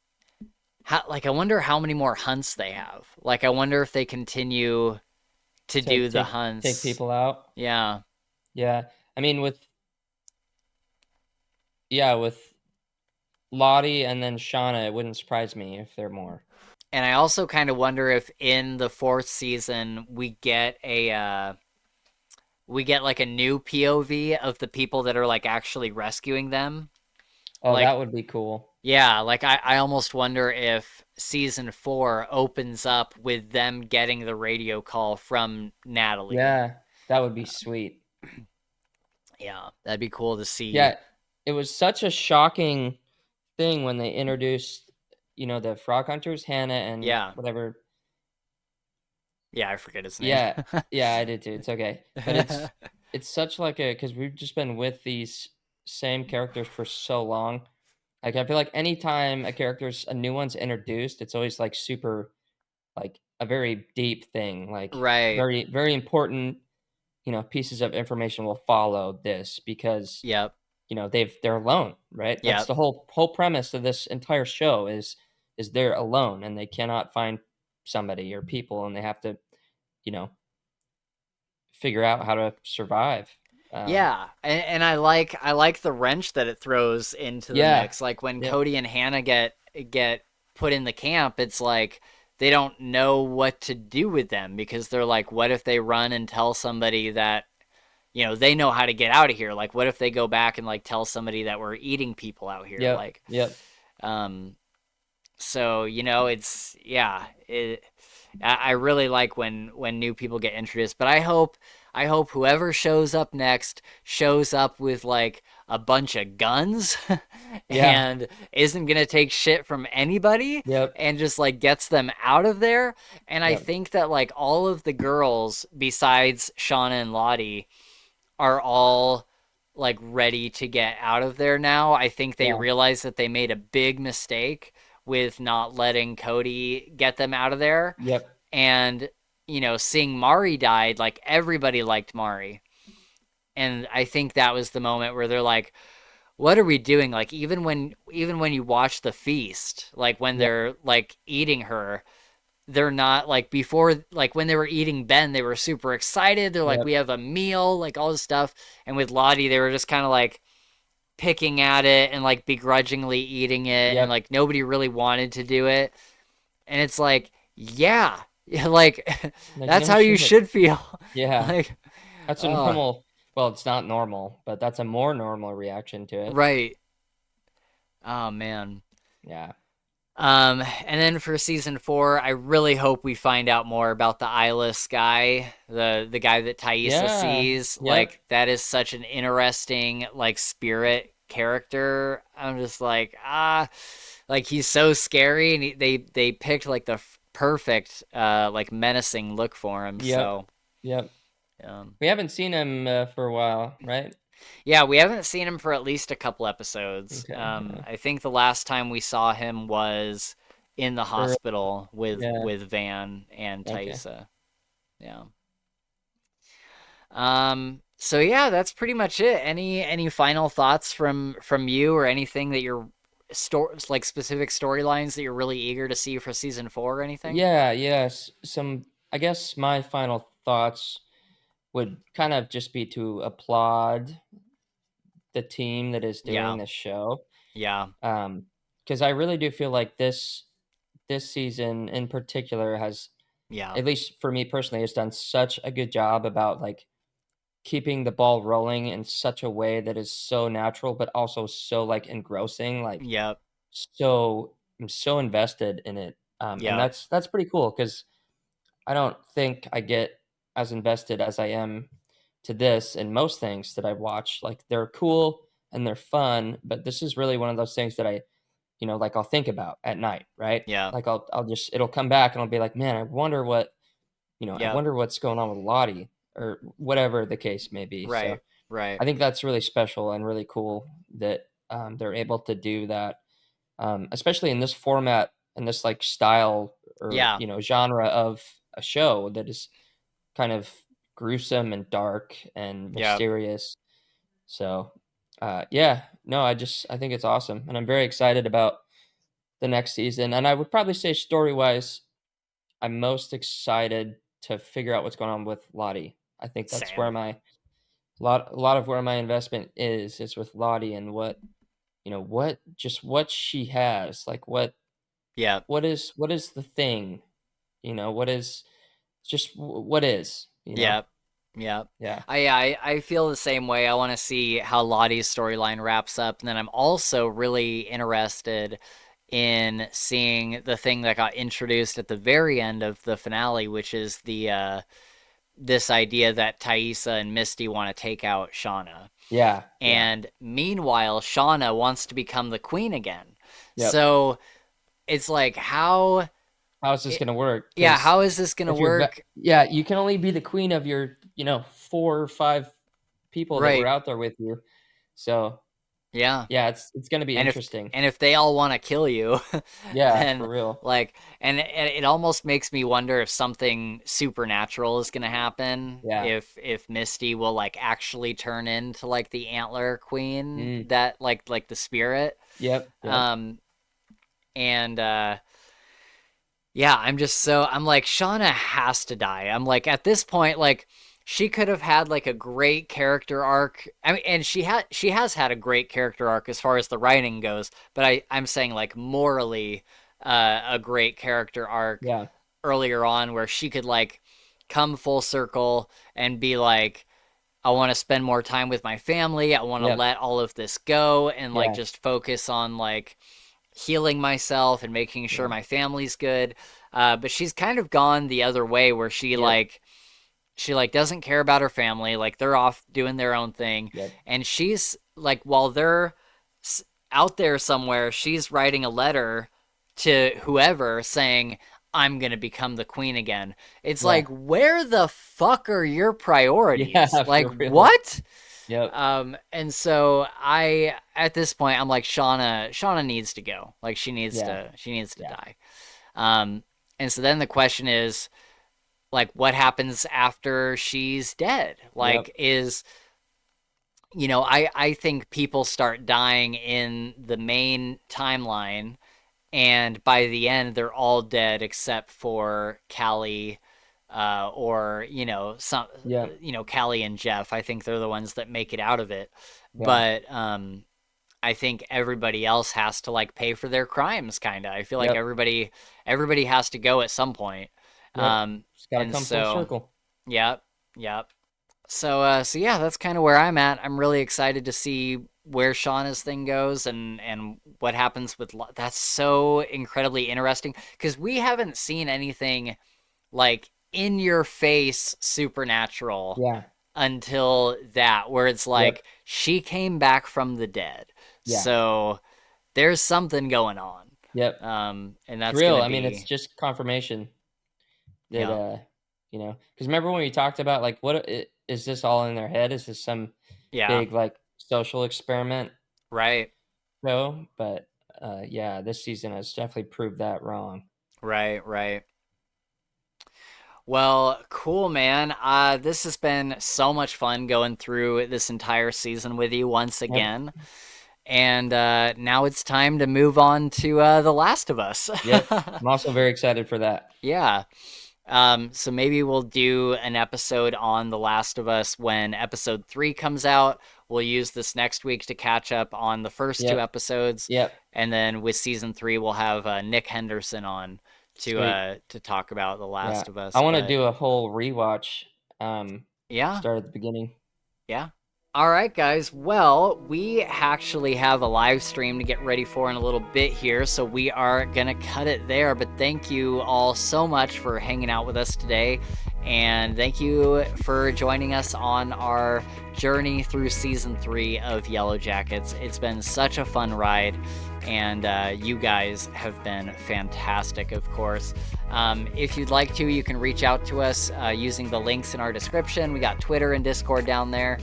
I wonder how many more hunts they have. Like, I wonder if they continue to do Take the take hunts. people out. Yeah. Yeah. I mean, with Lottie and then Shauna, it wouldn't surprise me if they're more. And I also kind of wonder if in the fourth season we get like a new POV of the people that are like actually rescuing them. Oh, that Like, would be cool. yeah, like I almost wonder if season 4 opens up with them getting the radio call from Natalie. Yeah, that would be sweet. Yeah, that'd be cool to see. Yeah, it was such a shocking thing when they introduced, the frog hunters, Hannah and Yeah. whatever. Yeah, I forget his name. Yeah, yeah, I did too. It's okay, but it's such like a because we've just been with these same characters for so long. Like I feel like anytime a new one's introduced, it's always like super like a very deep thing, like Right. very very important. Pieces of information will follow this because Yep. they're alone, right? That's Yep. the whole premise of this entire show is they're alone and they cannot find somebody or people and they have to, you know, figure out how to survive. Um, Yeah, and I like the wrench that it throws into the yeah, mix. Like when yep, Cody and Hannah get put in the camp, it's like they don't know what to do with them because they're like, what if they run and tell somebody that they know how to get out of here? Like, what if they go back and like tell somebody that we're eating people out here? yep, Like, yep, um, so it's yeah. I really like when new people get introduced, but I hope whoever shows up next shows up with like a bunch of guns yeah, and isn't gonna take shit from anybody yep, and just like gets them out of there. And I yep, think that like all of the girls besides Shauna and Lottie are all like ready to get out of there now. I think they yeah, realize that they made a big mistake with not letting Cody get them out of there. yep, And, seeing Mari died, like everybody liked Mari. And I think that was the moment where they're like, what are we doing? Like even when you watch the feast, like when yep, they're like eating her, they're not like before, like when they were eating Ben, they were super excited. They're like, yep, we have a meal, like all this stuff. And with Lottie, they were just kind of like picking at it and like begrudgingly eating it. And yep. like nobody really wanted to do it. And it's like, yeah, like Like that's no how you shit. should feel. Yeah, Like, that's a oh, normal. Well, it's not normal, but that's a more normal reaction to it. right. Oh, man. Yeah, And then for season 4, I really hope we find out more about the eyeless guy, the guy that Thaisa yeah, sees. yep. Like that is such an interesting like spirit character. I'm just like like he's so scary, and they picked like the perfect like menacing look for him. Yep. So Yep. um, We haven't seen him for a while, right? yeah, we haven't seen him for at least a couple episodes. Okay. Yeah. I think the last time we saw him was in the Or hospital with yeah. with Van and Okay. Taisa. Yeah. So yeah, that's pretty much it. Any final thoughts from you or anything that you're like specific storylines that you're really eager to see for season 4 or anything? Yeah. Yes. Some. I guess my final thoughts would kind of just be to applaud the team that is doing Yeah. this show. Yeah. Because I really do feel like this season in particular has, Yeah. at least for me personally, has done such a good job about like keeping the ball rolling in such a way that is so natural, but also so like engrossing. Like Yep. so, I'm so invested in it, and Yep. that's pretty cool because I don't think I get as invested as I am to this and most things that I watch. Like they're cool and they're fun, but this is really one of those things that like I'll think about at night, right? Yeah. Like I'll just it'll come back and I'll be like, man, I Yep. wonder what's going on with Lottie or whatever the case may be. So Right. Right. I think that's really special and really cool that they're able to do that, especially in this format and this like style or Yeah. genre of a show that is kind of gruesome and dark and Yep. mysterious. So, yeah, no, I think it's awesome, and I'm very excited about the next season. And I would probably say story wise, I'm most excited to figure out what's going on with Lottie. I think that's where Same. a lot of where my investment is with Lottie and what she has, like Yep. what is the thing, what is what is. Yep. Yep. Yeah, I feel the same way. I want to see how Lottie's storyline wraps up, and then I'm also really interested in seeing the thing that got introduced at the very end of the finale, which is the this idea that Thaisa and Misty want to take out Shauna. yeah, yeah, And meanwhile, Shauna wants to become the queen again. yep. So it's like How is this it, gonna work? yeah, Because how is this going to if you're work? yeah, you can only be the queen of your 4 or 5 people that were Right. out there with you. So Yeah. yeah, it's gonna be and if interesting. and if they all want to kill you, Yeah, for then real. like and it almost makes me wonder if something supernatural is going to happen, Yeah. if Misty will like actually turn into like the antler queen, Mm. that like the spirit. Yep, yep. um and yeah, I'm like, Shauna has to die. I'm like, at this point, like, she could have had like a great character arc. I mean, and she has had a great character arc as far as the writing goes, but I'm saying like morally a great character arc Yeah. earlier on where she could like come full circle and be like, I want to spend more time with my family. I want to Yep. let all of this go and like Yeah. just focus on like healing myself and making sure Yeah. my family's good. But she's kind of gone the other way where Yep. she like doesn't care about her family. Like they're off doing their own thing, Yep. and she's like while they're out there somewhere, she's writing a letter to whoever saying, I'm going to become the queen again. It's Yeah. like, where the fuck are your priorities? Yeah, Like, for real. what? Yep. And so at this point, I'm like, Shauna needs to go. Like, Yeah. she needs to Yeah. die. Um, and so then the question is, like, what happens after she's dead? Yep. Like, I think people start dying in the main timeline, and by the end they're all dead except for Callie, or Yep. Callie and Jeff. I think they're the ones that make it out of it, Yeah. but I think everybody else has to like pay for their crimes. Kind of. I feel like Yep. everybody has to go at some point. Yep. Just gotta And come full so, circle. yep, yep. So yeah, that's kind of where I'm at. I'm really excited to see where Shauna's thing goes and what happens with that's so incredibly interesting because we haven't seen anything like in your face supernatural Yeah. until that where it's Yep. like she came back from the dead. Yeah. So there's something going on. Yep. And It's that's real. gonna I mean, it's be just confirmation that yeah, because remember when we talked about like is this all in their head? Is this some yeah, big like social experiment right, show? But yeah, this season has definitely proved that wrong. right. Well, cool, man. This has been so much fun going through this entire season with you once Yep. again. And now it's time to move on to The Last of Us. Yep. I'm also very excited for that. Yeah. So maybe we'll do an episode on The Last of Us when episode 3 comes out. We'll use this next week to catch up on the first two Yep. episodes. Yep. And then with season 3, we'll have Nick Henderson on Sweet. to talk about The Yeah. Last of I Us. want to But do a whole rewatch. yeah, Start at the beginning. yeah. All right, guys. Well, we actually have a live stream to get ready for in a little bit here, so we are going to cut it there. But thank you all so much for hanging out with us today. And thank you for joining us on our journey through season 3 of Yellowjackets. It's been such a fun ride, and you guys have been fantastic, of course. If you'd like to, you can reach out to us using the links in our description. We got Twitter and Discord down there.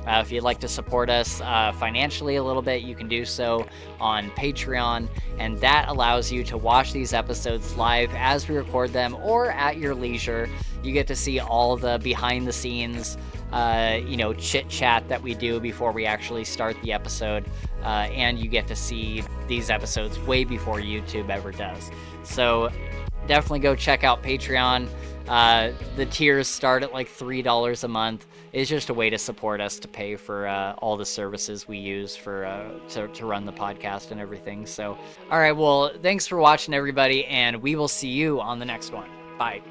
If you'd like to support us financially a little bit, you can do so on Patreon, and that allows you to watch these episodes live as we record them or at your leisure. You get to see all the behind the scenes, chit chat that we do before we actually start the episode, and you get to see these episodes way before YouTube ever does. So definitely go check out Patreon. The tiers start at like $3 a month. It's just a way to support us to pay for all the services we use for to run the podcast and everything. So, all right, well, thanks for watching, everybody, and we will see you on the next one. Bye.